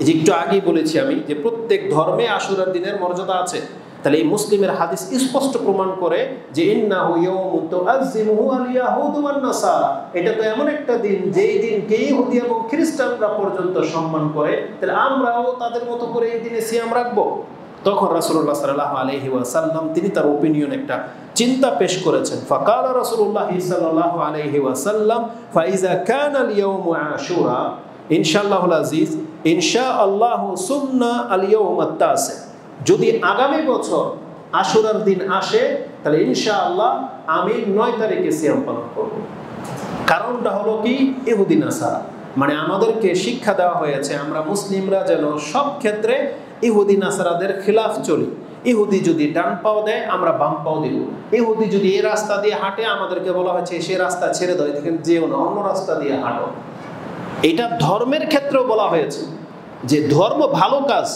এই যে একটু আগেই বলেছি আমি যে প্রত্যেক ধর্মে আশুরার দিনের মর্যাদা আছে। তাহলে এই মুসলিমের হাদিস স্পষ্ট প্রমাণ করে যে ইন্নাহু ইয়াউমুন তুআজ্জিমুহু আল ইয়াহুদ ওয়ান নাসারা, এটা তো এমন একটা দিন যেই দিনকে ইহুদি এবং খ্রিস্টানরা পর্যন্ত সম্মান করে, তাহলে আমরাও তাদের মতো করে এই দিনে সিয়াম রাখবো। তখন রাসূলুল্লাহ সাল্লাল্লাহু আলাইহি ওয়াসাল্লাম তিনি তার ওপিনিয়ন, একটা চিন্তা পেশ করেছেন। ফাকালা রাসূলুল্লাহ সাল্লাল্লাহু আলাইহি ওয়াসাল্লাম ফাইজা কানা আল ইয়াউমু আশুরা ইনশাআল্লাহুল আজিজ ইনশাআল্লাহু সুন্না আল ইয়াউম আত-তাসি, যদি আগামী বছর আশুরার দিন আসে তাহলে ইনশাআল্লাহ আমি 9 তারিখে সিয়াম পালন করব। কারণটা হলো কি? ইহুদি নাসারা, মানে আমাদেরকে শিক্ষা দেওয়া হয়েছে আমরা মুসলিমরা যেন সব ক্ষেত্রে ইহুদি নাসারাদের খিলাফ চলি। ইহুদি যদি ডান পাও দেয় আমরা বাম পাও দিব, ইহুদি যদি এই রাস্তা দিয়ে হাঁটে আমাদেরকে বলা হয়েছে সে রাস্তা ছেড়ে দাও, দেখেন যেও না, অন্য রাস্তা দিয়ে হাঁটো। এটা ধর্মের ক্ষেত্রেও বলা হয়েছে যে ধর্ম ভালো কাজ,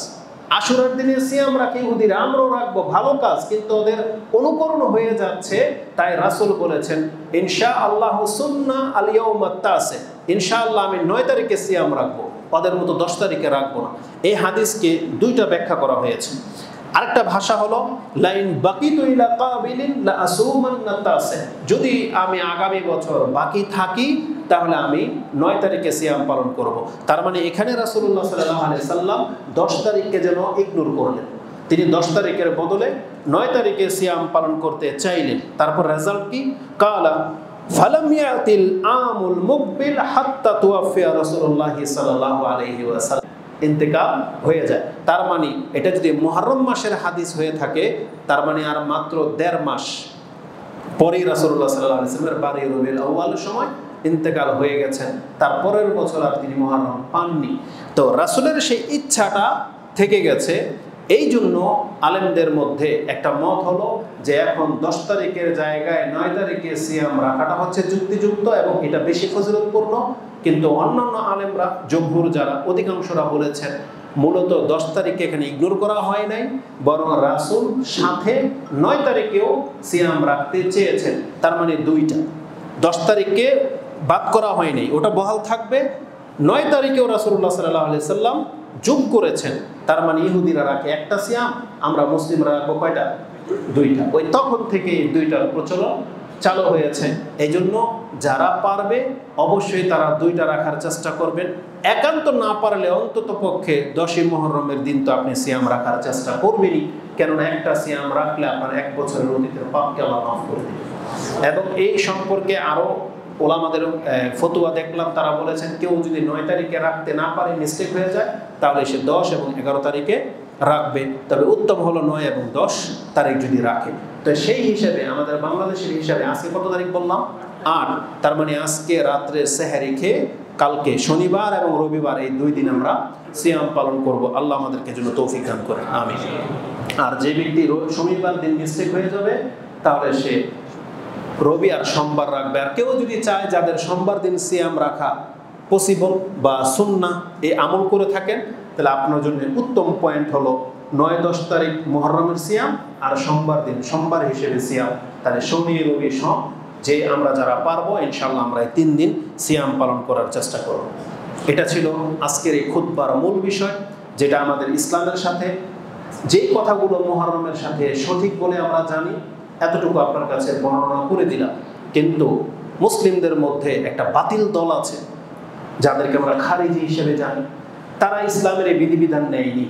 আশুরার দিনে সিয়াম রাখে ইহুদিরা, আমরাও রাখবো, ভালো কাজ, কিন্তু ওদের অনুকরণ হয়ে যাচ্ছে। তাই রাসূল বলেছেন ইনশাআল্লাহু সুন্না আল ইয়াউম আত-তাসি, ইনশাআল্লাহ আমি 9 তারিখে সিয়াম রাখবো, ওদের মতো 10 তারিখে রাখবো না। এই হাদিসকে 2টা ব্যাখ্যা করা হয়েছে। আরেকটা ভাষা হলো লাইন বাকিতু ইলা কাবিলিন লা আসুমান্না তাসি, যদি আমি আগামী বছর বাকি থাকি তাহলে আমি 9 তারিখে সিয়াম পালন করব। তার মানে এখানে রাসূলুল্লাহ সাল্লাল্লাহু আলাইহি সাল্লাম 10 তারিখকে যেন ইগনোর করলেন, তিনি 10 তারিখের বদলে 9 তারিখে সিয়াম পালন করতে চাইলেন। তারপর রেজাল্ট কি? কালা ফালাম ইয়াতিল আমুল মুকবিল হাত্তা তুওয়াফিয়া রাসূলুল্লাহ সাল্লাল্লাহু আলাইহি ওয়াসাল্লাম, ইন্তেকাল হয়ে যায়। তার মানে এটা যদি মুহররম মাসের হাদিস হয়ে থাকে, তার মানে আর মাত্র 1.5 মাস পরেই রাসূলুল্লাহ সাল্লাল্লাহু আলাইহি ওয়াসাল্লামের 12 রবিউল আউয়ালের সময় ইন্তেকাল হয়ে গেছেন। তার পরের বছর আর তিনি মুহররম পাননি। তো রাসূলের সেই ইচ্ছাটা থেকে গেছে। এই জন্য আলেমদের মধ্যে একটা মত হলো যে এখন 10 তারিখের জায়গায় 9 তারিখে সিয়াম রাখাটা হচ্ছে যুক্তিযুক্ত এবং এটা বেশি ফজিলতপূর্ণ। কিন্তু অন্যান্য আলেমরা, জমহুর যারা, অধিকাংশরা বলেছেন মূলত 10 তারিখে এখানে ইগনোর করা হয় নাই, বরং রাসূল সাথে 9 তারিখেও সিয়াম রাখতে চেয়েছেন। তার মানে 2টা, 10 তারিখকে বাদ করা হয়নি, ওটা বহাল থাকবে। 9 তারিখেও রাসূলুল্লাহ সাল্লাল্লাহু আলাইহি সাল্লাম যোগ করেছেন। তার মানে ইহুদিরা রাখে একটা সিয়াম, আমরা মুসলিমরা রাখবো কয়টা? 2টা। ওই তখন থেকে 2টার প্রচলন চালু হয়েছে। এই জন্য যারা পারবে অবশ্যই তারা 2টা রাখার চেষ্টা করবেন। একান্ত না পারলে অন্তত পক্ষে 10ই মুহররমের দিন তো আপনি সিয়াম রাখার চেষ্টা করবেনই, কেননা একটা সিয়াম রাখলে আপনার 1 বছরের অতীতের পাপকে আল্লাহ মাফ করে দেবে। এবং এই সম্পর্কে আরও ওলামাদের ফতোয়া দেখলাম, তারা বলেছেন কেউ যদি 9 তারিখে রাখতে না পারে, মিস্টেক হয়ে যায়, তাহলে সে 10 এবং 11 তারিখে রাখবে, তবে উত্তম হলো 9 এবং 10 তারিখ যদি রাখে। তো সেই হিসাবে আমাদের বাংলাদেশের হিসাবে আজকে কত তারিখ বললাম? 8। তার মানে আজকে রাত্রে সেহরি খেয়ে কালকে শনিবার এবং রবিবার এই 2 দিন আমরা সিয়াম পালন করব। আল্লাহ আমাদেরকে জন্য তৌফিক দান করেন, আমিন। আর যে ব্যক্তি শনিবার দিন মিস্টেক হয়ে যাবে, তাহলে সে রবি আর সোমবার রাখবে। আর কেউ যদি চায় যাদের সোমবার দিন সিয়াম রাখা পসিবল বা সুন্নাহ এই আমল করে থাকেন, তাহলে আপনার জন্য উত্তম পয়েন্ট হলো 9-10 তারিখ মুহররমের সিয়াম আর সোমবার দিন সোমবার হিসেবে সিয়াম। তাহলে শনি রবি সোম যে আমরা যারা পারবো ইনশাআল্লাহ আমরা এই 3 দিন সিয়াম পালন করার চেষ্টা করব। এটা ছিল আজকের এই খুতবার মূল বিষয়, যেটা আমাদের ইসলামের সাথে যেই কথাগুলো মুহররমের সাথে সঠিক বলে আমরা জানি এতটুকু আপনার কাছে বর্ণনা করে দিলাম। কিন্তু মুসলিমদের মধ্যে একটা বাতিল দল আছে যাদেরকে আমরা খারিজি হিসেবে জানি। তারা ইসলামের এই বিধিবিধান নেয়নি,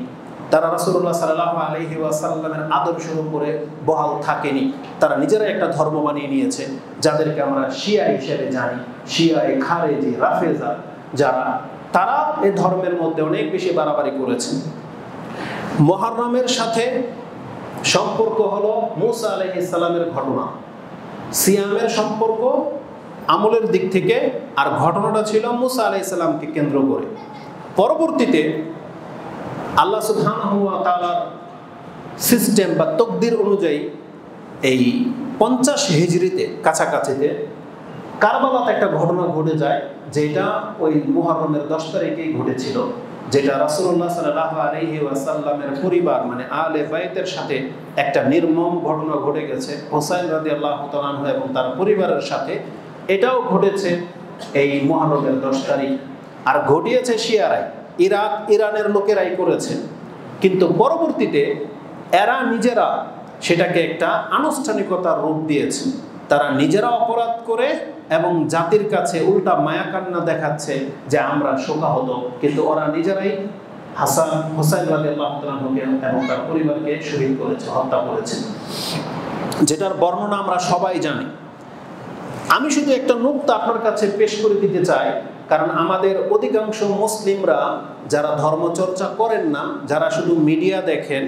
তারা রাসূলুল্লাহ সাল্লাল্লাহু আলাইহি ওয়াসাল্লামের আদর্শের উপরে বহাল থাকেনি। তারা নিজেরা একটা ধর্ম বানিয়ে নিয়েছে যাদেরকে আমরা শিয়া হিসেবে জানি। শিয়া, খারেজি, রাফেজা যারা, তারা এই ধর্মের মধ্যে অনেক বেশি বাড়াবাড়ি করেছে। মুহররমের সাথে সম্পর্ক হলো মুসা আলাইহিস সালামের ঘটনা, সিয়ামের সম্পর্ক আমলের দিক থেকে, আর ঘটনাটা ছিল মুসা আলাইহিস সালামকে কেন্দ্র করে। পরবর্তীতে আল্লাহ সুবহানাহু ওয়া তাআলার সিস্টেম বা তকদির অনুযায়ী এই 50 হিজরিতে কাছাকাছিতে কারবালাতে একটা ঘটনা ঘটে যায়, যেটা ওই মুহররমের 10 তারিখেই ঘটেছিল, যেটা রাসূলুল্লাহ সাল্লাল্লাহু আলাইহি ওয়াসাল্লামের পরিবার মানে আহলে বাইতের সাথে একটা নির্মম ঘটনা ঘটে গেছে। হুসাইন রাদিয়াল্লাহু তাআলা আনহু এবং তার পরিবারের সাথে এটাও ঘটেছে এই মুহররমের 10 তারিখ। আর ঘটিয়েছে শিয়ারাই, ইরানের লোকেরাই করেছে। কিন্তু পরবর্তীতে এরা নিজেরা সেটাকে একটা আনুষ্ঠানিকতার রূপ দিয়েছে। তারা নিজেরা অপরাধ করে এবং জাতির কাছে উল্টা মায়াকান্না দেখাচ্ছে যে আমরা শোকাহত, কিন্তু ওরা নিজেরাই হুসাইন রাদিয়াল্লাহু তাআলা আনহুকে এবং তার পরিবারকে শহীদ করেছে, হত্যা করেছে, যেটার বর্ণনা আমরা সবাই জানি। আমি শুধু একটা নুকতা আপনার কাছে পেশ করে দিতে চাই, কারণ আমাদের অধিকাংশ মুসলিমরা যারা ধর্মচর্চা করেন না, যারা শুধু মিডিয়া দেখেন,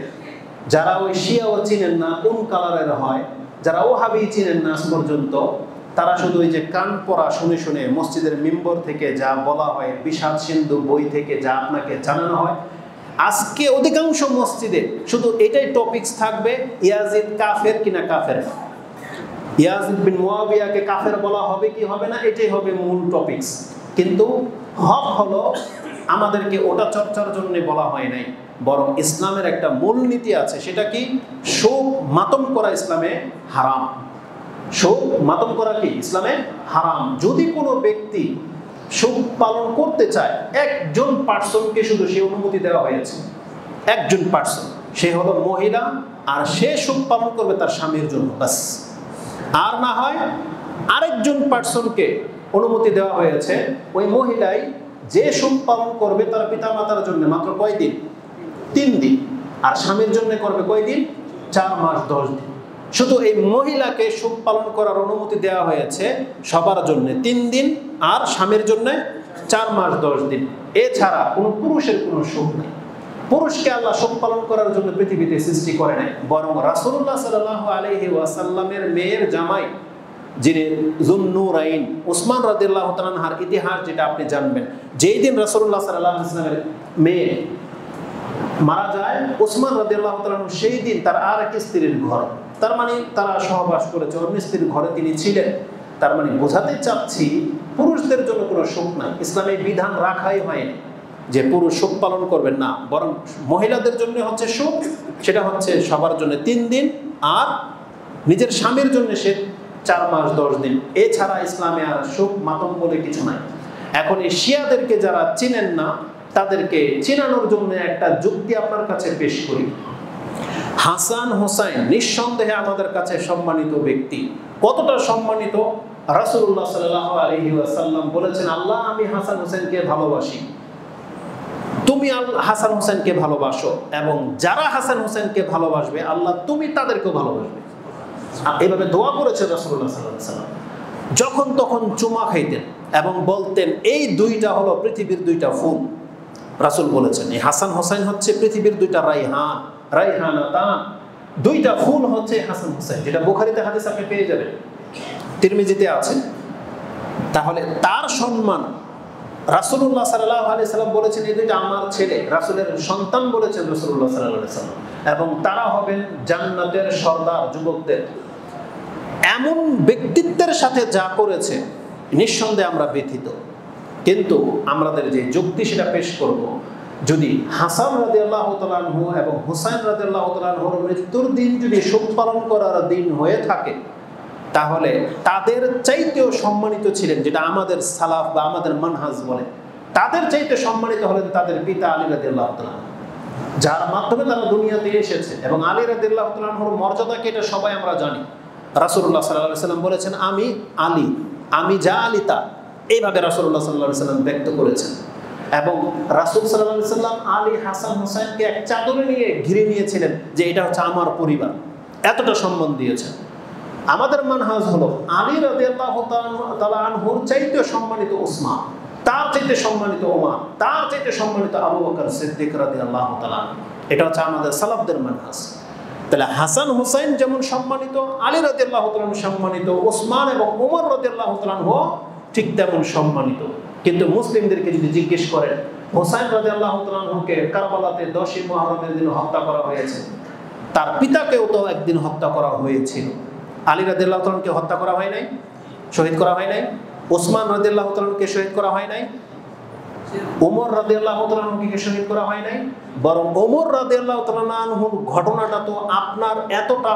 যারা ওই শিয়াও চিনেন না কোন কালারের হয়, যারা ওহাবি চিনেন না আজ পর্যন্ত, তারা শুধু ওই যে কান পড়া শুনে শুনে মসজিদের মিম্বর থেকে যা বলা হয়, বিষাদ সিন্ধু বই থেকে যা আপনাকে জানানো হয়, আজকে অধিকাংশ মসজিদে শুধু এটাই টপিকস থাকবে, ইয়াজিদ কাফের কিনা কাফের, ইয়াজিদ বিন মুয়াবিয়াকে কাফের বলা হবে কি হবে না, এটাই হবে মূল টপিকস। কিন্তু হক হলো আমাদেরকে ওটা চর্চার জন্য বলা হয় নাই, বরং ইসলামের একটা মূল নীতি আছে। সেটা কি? শোক মাতম করা ইসলামে হারাম। শোক মাতম করা কি ইসলামে হারাম। যদি কোনো ব্যক্তি শোক পালন করতে চায়, একজন পার্সনকে শুধু সে অনুমতি দেওয়া হয়েছে, একজন পার্সন, সে হলো মহিলা, আর সে শোক পালন করবে তার স্বামীর জন্য বাস। আর না হয় আরেকজন পার্সনকে অনুমতি দেওয়া হয়েছে, ওই মহিলাই যে শোক পালন করবে তার পিতামাতার জন্য মাত্র কয়দিন? 3 দিন। আর স্বামীর জন্য করবে কয়দিন? 4 মাস 10 দিন। শুধু এই মহিলাকে শোক পালন করার অনুমতি দেওয়া হয়েছে সবার জন্য 3 দিন, আর স্বামীর জন্য 4 মাস 10 দিন। এছাড়া কোনো পুরুষের কোনো শোক নেই। পুরুষকে আল্লাহ শোক পালন করার জন্য পৃথিবীতে সৃষ্টি করে নাই, বরং রাসূলুল্লাহ সাল্লাল্লাহু আলাইহি ওয়াসাল্লামের মেয়ের জামাই যিনি যুন্নুরাইন উসমান রাদিয়াল্লাহু তাআলা আনহার ইতিহাস যেটা আপনি জানবেন, যেই দিন রাসূলুল্লাহ সাল্লাল্লাহু আলাইহি ওয়াসাল্লামের মেয়ে মারা যায় উসমান রাদিয়াল্লাহু তাআলা আনহু, সেই দিন তার আর এক স্ত্রীর ঘর, তার মানে তারা সহবাস করেছে, অন্য স্ত্রীর ঘরে তিনি ছিলেন। তার মানে বোঝাতে চাচ্ছি পুরুষদের জন্য কোনো শোক নাই, ইসলামে বিধান রাখাই হয়নি যে পুরুষ শোক পালন করবেন না, বরং মহিলাদের জন্য হচ্ছে শোক, সেটা হচ্ছে সবার জন্য 3 দিন, আর নিজের স্বামীর জন্য সে 4 মাস 10 দিন। এছাড়া ইসলামে আর শোক মাতম বলে কিছু নাই। এখন এই শিয়াদেরকে যারা চিনেন না, তাদেরকে চিনানোর জন্য একটা যুক্তি আপনার কাছে পেশ করি। হাসান হোসাইন নিঃসন্দেহে আমাদের কাছে সম্মানিত ব্যক্তি। কতটা সম্মানিত? রাসূলুল্লাহ সাল্লাল্লাহু আলাইহি ওয়াসাল্লাম বলেছেন, আল্লাহ আমি হাসান হোসেনকে ভালোবাসি, তুমি হাসান হোসেনকে ভালোবাসো, এবং যারা হাসান হোসেনকে ভালোবাসবে আল্লাহ তুমি তাদেরকেও ভালোবাসবে। এইভাবে দোয়া করেছে রাসূলুল্লাহ সাল্লাল্লাহু আলাইহি ওয়াসাল্লাম। যখন তখন চুমা খাইতেন এবং বলতেন এই 2টা হলো পৃথিবীর 2টা ফুল। রাসূল বলেছেন এই হাসান হোসেন হচ্ছে পৃথিবীর দুইটা রাইহান, রাইহানাতান, দুইটা ফুল হচ্ছে হাসান হোসেন, যেটা বুখারীতে হাদিস আপনি পেয়ে যাবেন, তিরমিজিতে আছে। তাহলে তার সম্মান রাসূলুল্লাহ সাল্লাল্লাহু আলাইহি সাল্লাম বলেছেন এই দুইটা আমার ছেলে, রাসূলের সন্তান বলেছেন রাসূলুল্লাহ সাল্লাল্লাহু আলাইহি সাল্লাম, এবং তারা হবেন জান্নাতের সর্দার যুবকদের। এমন ব্যক্তিত্বের সাথে যা করেছে নিঃসন্দেহে আমরা ব্যথিত। কিন্তু আমাদের যে যুক্তি সেটা পেশ করব, যদি হাসান রাদিয়াল্লাহু তাআলা আনহু এবং হুসাইন রাদিয়াল্লাহু তাআলা আনহুর মৃত্যুর দিন যদি শোক পালন করার দিন হয়ে থাকে, তাহলে তাদের চাইতেও সম্মানিত ছিলেন, যেটা আমাদের সালাফ বা আমাদের মানহাজ বলে, তাদের চাইতে সম্মানিত হলেন তাদের পিতা আলী রাদিয়াল্লাহু তাআলা, যার মাধ্যমে তারা দুনিয়াতে এসেছে। এবং আলী রাদিয়াল্লাহু তাআলা আনহুর মর্যাদাকে এটা সবাই আমরা জানি। রাসূলুল্লাহ সাল্লাল্লাহু আলাইহি সাল্লাম বলেছেন আমি আলী, আমি যা আলী তা, এইভাবে রাসূলুল্লাহ সাল্লাল্লাহু আলাইহি সাল্লাম ব্যক্ত করেছেন। এবং রাসূল সাল্লাল্লাহু আলাইহি সাল্লাম আলী, হাসান, হোসেনকে এক চাদরে নিয়ে ঘিরে নিয়েছিলেন যে এটা হচ্ছে আমার পরিবার, এতটা সম্মান দিয়েছেন। আমাদের মানহাজ হলো আলী রাদিয়াল্লাহু তাআলা আনহুর চাইতে সম্মানিত ওসমান, তার চাইতে সম্মানিত ওমর, তার চাইতে সম্মানিত আবু বকর সিদ্দিক রাদিয়াল্লাহু তাআলা। এটা হচ্ছে আমাদের সালাফদের মানহাজ। তাহলে হাসান হুসাইন যেমন সম্মানিত, আলী রাদিয়াল্লাহু তাআলা সম্মানিত, ওসমান এবং ওমর রাদিয়াল্লাহু তাআলা ঠিক তেমন সম্মানিত। কিন্তু মুসলিমদেরকে যদি জিজ্ঞেস করেন, হুসাইন রাদিয়াল্লাহু তাআলাকে কারবালাতে 10ই মুহররমের দিন হত্যা করা হয়েছে, তার পিতাকেও তো একদিন হত্যা করা হয়েছিল। আলী রাদিয়াল্লাহু তাআলাকে হত্যা করা হয় নাই, শহীদ করা হয় নাই? ওসমান রাদিয়াল্লাহু তাআলাকে শহীদ করা হয় নাই? ওমর রাদিয়াল্লাহু তাআলাকে শহীদ করা হয় নাই? বরং ওমর রাদিয়াল্লাহু তাআলা আনহুর ঘটনাটা তো আপনার এতটা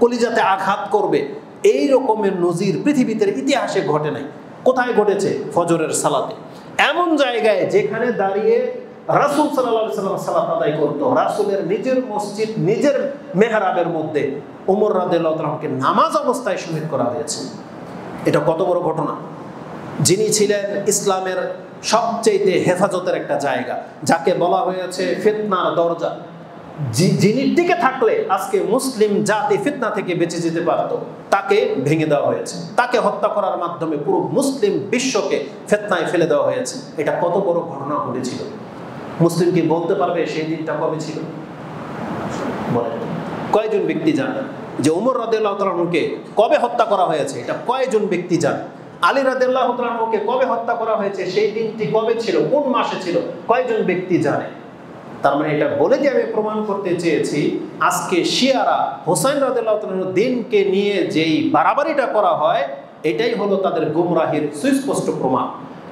কলিজাতে আঘাত করবে, এই রকমের নজির পৃথিবীতে ইতিহাসে ঘটে নাই। কোথায় ঘটেছে? ফজরের সালাতে, এমন জায়গায় যেখানে দাঁড়িয়ে রাসূল সাল্লাল্লাহু আলাইহি ওয়াসাল্লাম সালাত আদায় করত, রাসূলের নিজের মসজিদ, নিজের মেহরাবের মধ্যে ওমর রাদিয়াল্লাহু তাআলাকে নামাজ অবস্থায় শহীদ করা হয়েছে। এটা কত বড় ঘটনা! যিনি ছিলেন ইসলামের সবচেয়ে হেফাজতের একটা জায়গা, যাকে বলা হয়েছে ফিতনার দরজা, যিনি টিকে থাকলে আজকে মুসলিম জাতি ফিতনা থেকে বেঁচে যেতে পারত, তাকে ভেঙে দেওয়া হয়েছে, তাকে হত্যা করার মাধ্যমে পুরো মুসলিম বিশ্বকে ফিতনায় ফেলে দেওয়া হয়েছে। এটা কত বড় ঘটনা ঘটেছিল! মুসলিম কি বলতে পারবে সেই দিনটা কবে ছিল? বলেন, কয়জন ব্যক্তি জানে যে ওমর রাদিয়াল্লাহু তাআলা আনহুকে কবে হত্যা করা হয়েছে? এটা কয়জন ব্যক্তি জানে? আলী রাদিয়াল্লাহু তাআলা আনহুকে কবে হত্যা করা হয়েছে, সেই দিনটি কবে ছিল, কোন মাসে ছিল, কয়জন ব্যক্তি জানে? তার মানে এটা বলে যে আমি প্রমাণ করতে চেয়েছি, আজকে শিয়ারা হুসাইন রাদিয়াল্লাহু তাআলা আনহুর দিনকে নিয়ে যেই বাড়াবাড়িটা করা হয়, এটাই হলো তাদের গুমরাহির সুস্পষ্ট প্রমাণ।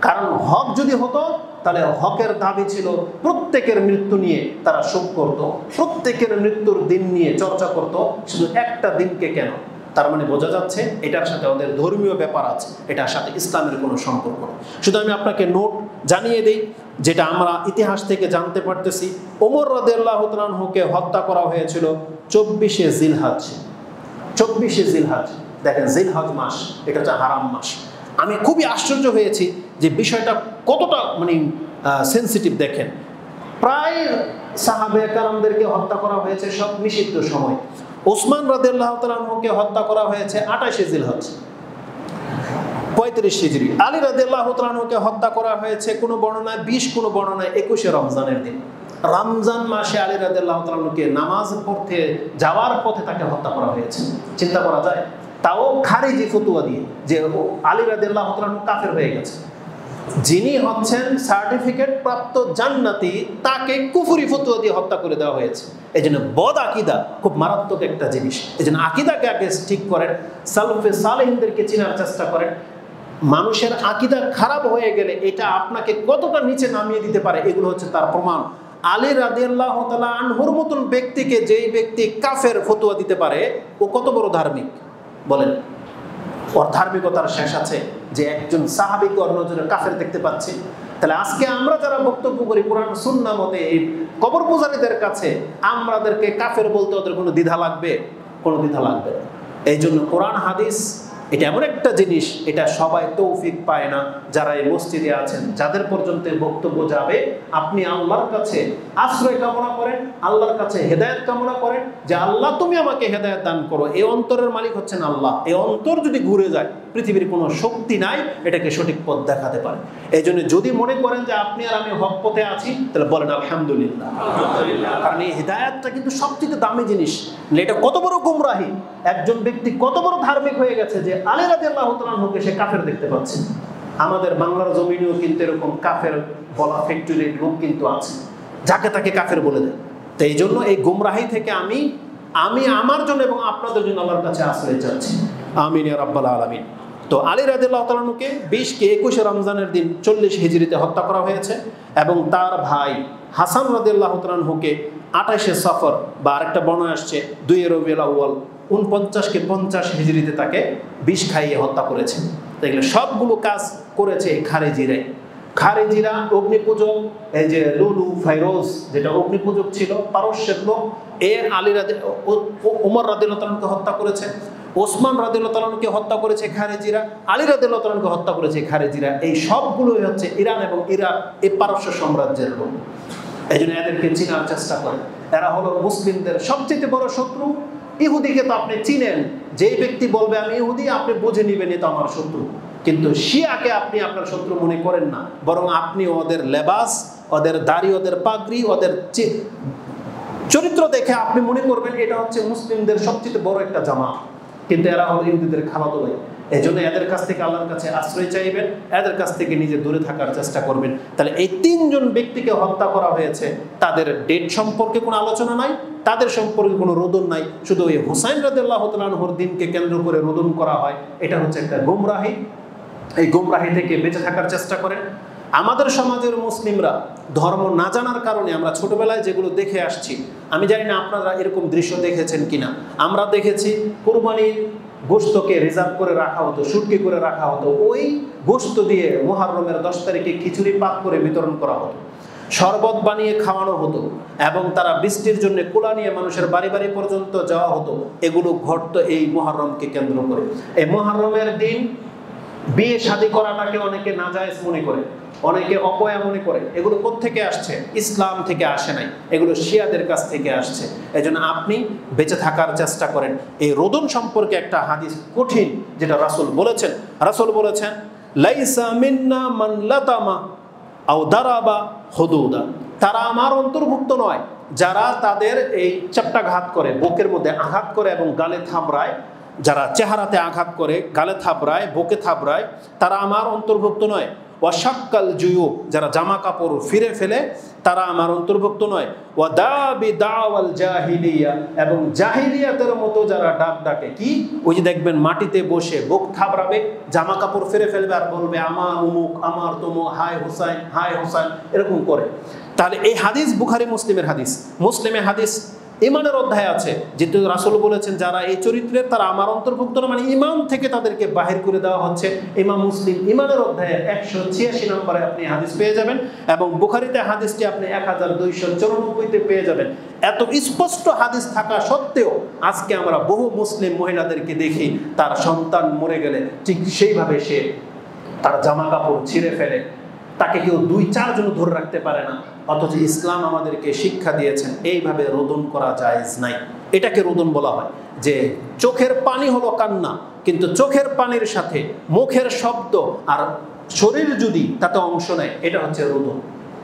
কারণ হক যদি হতো, তাহলে হকের দাবি ছিল প্রত্যেকের মৃত্যু নিয়ে তারা শোক করত, প্রত্যেকের মৃত্যুর দিন নিয়ে চর্চা করত, শুধু একটা দিনকে কেন? তার মানে বোঝা যাচ্ছে এটার সাথে ওদের ধর্মীয় ব্যাপার আছে, এটার সাথে ইসলামের কোনো সম্পর্ক নেই। শুধু আমি আপনাকে নোট জানিয়ে দিই, যেটা আমরা ইতিহাস থেকে জানতে পারতেছি, ওমর রাদিয়াল্লাহু তাআলা আনহুকে হত্যা করা হয়েছিল 24শে জিলহজ। 24শে জিলহজ, দেখেন জিলহজ মাস, এটা হচ্ছে হারাম মাস। আমি খুবই আশ্চর্য হয়েছি যে বিষয়টা কতটা সেন্সিটিভ। দেখেন, প্রায় সাহাবে কেরামদেরকে হত্যা করা হয়েছে সব নিষিদ্ধ সময়। ওসমান রাদিয়াল্লাহু তাআলা আনহুকে হত্যা করা হয়েছে 28শে জিলহজ 35 হিজরি। আলী রাদিয়াল্লাহু তাআলা আনহুকে হত্যা করা হয়েছে কোনো বর্ণনায় 20, কোনো বর্ণনায় 21শে রমজানের দিন। রমজান মাসে আলী রাদিয়াল্লাহু তাআলা আনহুকে নামাজ পড়তে যাওয়ার পথে তাকে হত্যা করা হয়েছে। চিন্তা করা যায়? তাও খারিজি ফতোয়া দিয়ে যে আলী রাদিয়াল্লাহু তাআলা আনহু কাফের হয়ে গেছে। যিনি হচ্ছেন সার্টিফিকেট প্রাপ্ত জান্নাতি, তাকে কুফরি ফতোয়া দিয়ে হত্যা করে দেওয়া হয়েছে। এই জন্য বদ আকিদা খুব মারাত্মক একটা জিনিস। এই জন্য আকিদাকে আগে ঠিক করেন, সালফে সালেহিনদেরকে চেনার চেষ্টা করেন। মানুষের আকিদা খারাপ হয়ে গেলে এটা আপনাকে কতটা নিচে নামিয়ে দিতে পারে, এগুলো হচ্ছে তার প্রমাণ। আলী রাদিয়াল্লাহু তাআলা আনহুর মতন ব্যক্তিকে যেই ব্যক্তি কাফের ফতোয়া দিতে পারে, ও কত বড় ধার্মিক বলেন? ওর ধার্মিকতার শেষ আছে যে একজন সাহাবীকে অন্য জনের কাফের দেখতে পাচ্ছি। তাহলে আজকে আমরা যারা বক্তব্য করি কোরআন সুন্নাহ মতে, এই কবর পূজারীদের কাছে আমাদেরকে কাফের বলতে ওদের কোনো দ্বিধা লাগবে? কোনো দ্বিধা লাগবে না। এই জন্য কোরআন হাদিস এটা এমন একটা জিনিস, এটা সবাই তৌফিক পায় না। যারা এই মসজিদে আছেন, যাদের পর্যন্ত বক্তব্য যাবে, আপনি আল্লাহর কাছে আশ্রয় কামনা করেন, আল্লাহর কাছে হেদায়েত কামনা করেন যে আল্লাহ তুমি আমাকে হেদায়েত দান করো। এই অন্তরের মালিক হচ্ছেন আল্লাহ। এই অন্তর যদি ঘুরে যায়, পৃথিবীর কোনো শক্তি নাই এটাকে সঠিক পথ দেখাতে পারে। এই জন্য যদি মনে করেন যে আপনি আর আমি হক পথে আছি, তাহলে বলেন আলহামদুলিল্লাহ। কারণ এই হিদায়াতটা কিন্তু সবচেয়ে দামি জিনিস। এটা কত বড় গুমরাহি, একজন ব্যক্তি কত বড় ধার্মিক হয়ে গেছে যে আলী রাদিয়াল্লাহু তাআলা আনহুকে সে কাফের দেখতে পাচ্ছে। আমাদের বাংলার জমিনেও কিন্তু এরকম কাফের বলা ফ্যাক্টরির লোক কিন্তু আছে, যাকে তাকে কাফের বলে দেয়। তো এই জন্য এই গুমরাহি থেকে আমি আমার জন্য এবং আপনাদের জন্য আল্লাহর কাছে আশ্রয় চাচ্ছি। আমিন ইয়া রাব্বাল আলামিন। তো আলী রাদিয়াল্লাহু তাআলা আনহুকে 20 রমজানের দিন 40 হিজরিতে হত্যা করা হয়েছে এবং তার ভাই হাসান রাদিয়াল্লাহু তাআলা আনহুকে 28 সফর বা আরেকটা বর্ণনা আসছে 2 রবিউল আউয়াল 49 হিজরিতে তাকে বিষ খাইয়ে হত্যা করেছে। এগুলো সবগুলো কাজ করেছে খারেজিরা অগ্নিপূজক। এই যে লুলু ফাইরোজ যেটা অগ্নিপূজক ছিল, পারস্যের লোক, ওমর রাদিয়াল্লাহু তাআলা আনহুকে হত্যা করেছে, ওসমান রাদিয়াল্লাহু তাআলা আনহুকে হত্যা করেছে খারেজিরা, আলী রাদিয়াল্লাহু তাআলা আনহুকে হত্যা করেছে খারেজিরা। এই সবগুলোই হচ্ছে ইরান এবং ইরাক, এই পারস্য সাম্রাজ্যের লোক। এই জন্য এদেরকে চিনার চেষ্টা করে। এরা হলো মুসলিমদের সবচেয়ে বড় শত্রু। ইহুদিকে তো আপনি চিনেন, যেই ব্যক্তি বলবে আমি ইহুদি, আপনি বুঝে নিবেন এটা আমার শত্রু। কিন্তু শিয়াকে আপনি আপনার শত্রু মনে করেন না, বরং আপনি ওদের লেবাস, ওদের দাড়ি, ওদের পাগড়ি, ওদের চরিত্র দেখে আপনি মনে করবেন এটা হচ্ছে মুসলিমদের সবচেয়ে বড় একটা জামাত। কিন্তু এরা হলো ইহুদিদের খালাতো ভাই। এই জন্য এদের কাছ থেকে আল্লাহর কাছে আশ্রয় চাইবেন, এদের কাছ থেকে নিজে দূরে থাকার চেষ্টা করবেন। তাহলে এই 3 জন ব্যক্তিকে হত্যা করা হয়েছে, তাদের ডেট সম্পর্কে কোনো আলোচনা নাই, তাদের সম্পর্কে কোনো রোদন নাই, শুধু ওই হুসাইন রাদিয়াল্লাহু তাআলা আনহুর দিনকে কেন্দ্র করে রোদন করা হয়। এটা হচ্ছে একটা গুমরাহি। এই গুমরাহি থেকে বেঁচে থাকার চেষ্টা করেন। আমাদের সমাজের মুসলিমরা ধর্ম না জানার কারণে আমরা ছোটবেলায় যেগুলো দেখে আসছি, আমি জানি না আপনারা এরকম দৃশ্য দেখেছেন কিনা। আমরা দেখেছি কুরবানির গোশতকে রিজার্ভ করে রাখা হতো, শুটকি করে রাখা হতো। ওই গোশত দিয়ে মুহররমের 10 তারিখে খিচুড়ি পাক করে বিতরণ করা হতো, শরবত বানিয়ে খাওয়ানো হতো এবং তারা বৃষ্টির জন্য কুলা নিয়ে মানুষের বাড়ি বাড়ি পর্যন্ত যাওয়া হতো। এগুলো ঘটতো এই মুহররমকে কেন্দ্র করে। এই মুহররমের দিন বিয়ে শাদী করাটাকে অনেকে নাজায়েজ মনে করে, অনেকে অপয়া মনে করে। এগুলো কোত্থেকে আসছে? ইসলাম থেকে আসে নাই, এগুলো শিয়াদের কাছ থেকে আসছে। এই জন্য আপনি বেঁচে থাকার চেষ্টা করেন। এই রোদন সম্পর্কে একটা হাদিস কঠিন, যেটা রাসূল বলেছেন লাইসা মিন্না মান লাতামা আও দারাবা হুদুদা, তারা আমার অন্তর্ভুক্ত নয় যারা তাদের এই চাপটাঘাত করে, বুকের মধ্যে আঘাত করে এবং গালে থাবড়ায়, যারা চেহারাতে আঘাত করে, গালে থাবড়ায়, বুকে থাবড়ায়, তারা আমার অন্তর্ভুক্ত নয়। ওয়াশাক্কাল জুয়ুব, যারা জামা কাপড় ফিরে ফেলে, তারা আমার অন্তর্ভুক্ত নয়। ওয়াদাবি দাওয়াল জাহিলিয়া, এবং জাহিলিয়াতের মতো যারা ডাক ডাকে, কি ওই যে দেখবেন মাটিতে বসে বুক থাবড়াবে, জামা কাপড় ফিরে ফেলবে আর বলবে আমার অমুক, আমার তমুক, হায় হুসাইন, হায় হুসাইন, এরকম করে। তাহলে এই হাদিস বুখারী মুসলিমের হাদিস। মুসলিমে হাদিস ইমানের অধ্যায় আছে, যেহেতু রাসূল বলেছেন যারা এই চরিত্রের তারা আমার অন্তর্ভুক্ত না, মানে ইমান থেকে তাদেরকে বাহির করে দেওয়া হচ্ছে। ইমাম মুসলিম ইমানের অধ্যায়ে 186 নম্বরে আপনি হাদিস পেয়ে যাবেন এবং বুখারীতে হাদিসটি আপনি 1294-তে পেয়ে যাবেন। এত স্পষ্ট হাদিস থাকা সত্ত্বেও আজকে আমরা বহু মুসলিম মহিলাদেরকে দেখি, তার সন্তান মরে গেলে ঠিক সেইভাবে সে তার জামা কাপড় ছিঁড়ে ফেলে, তাকে কেউ 2-4 জন ধরে রাখতে পারে না। অথচ ইসলাম আমাদেরকে শিক্ষা দিয়েছেন এইভাবে রোদন করা জায়েজ নাই। এটাকে রোদন বলা হয়। যে চোখের পানি হলো কান্না, কিন্তু চোখের পানির সাথে মুখের শব্দ আর শরীর যদি তাতে অংশ নেয়, এটা হচ্ছে রোদন।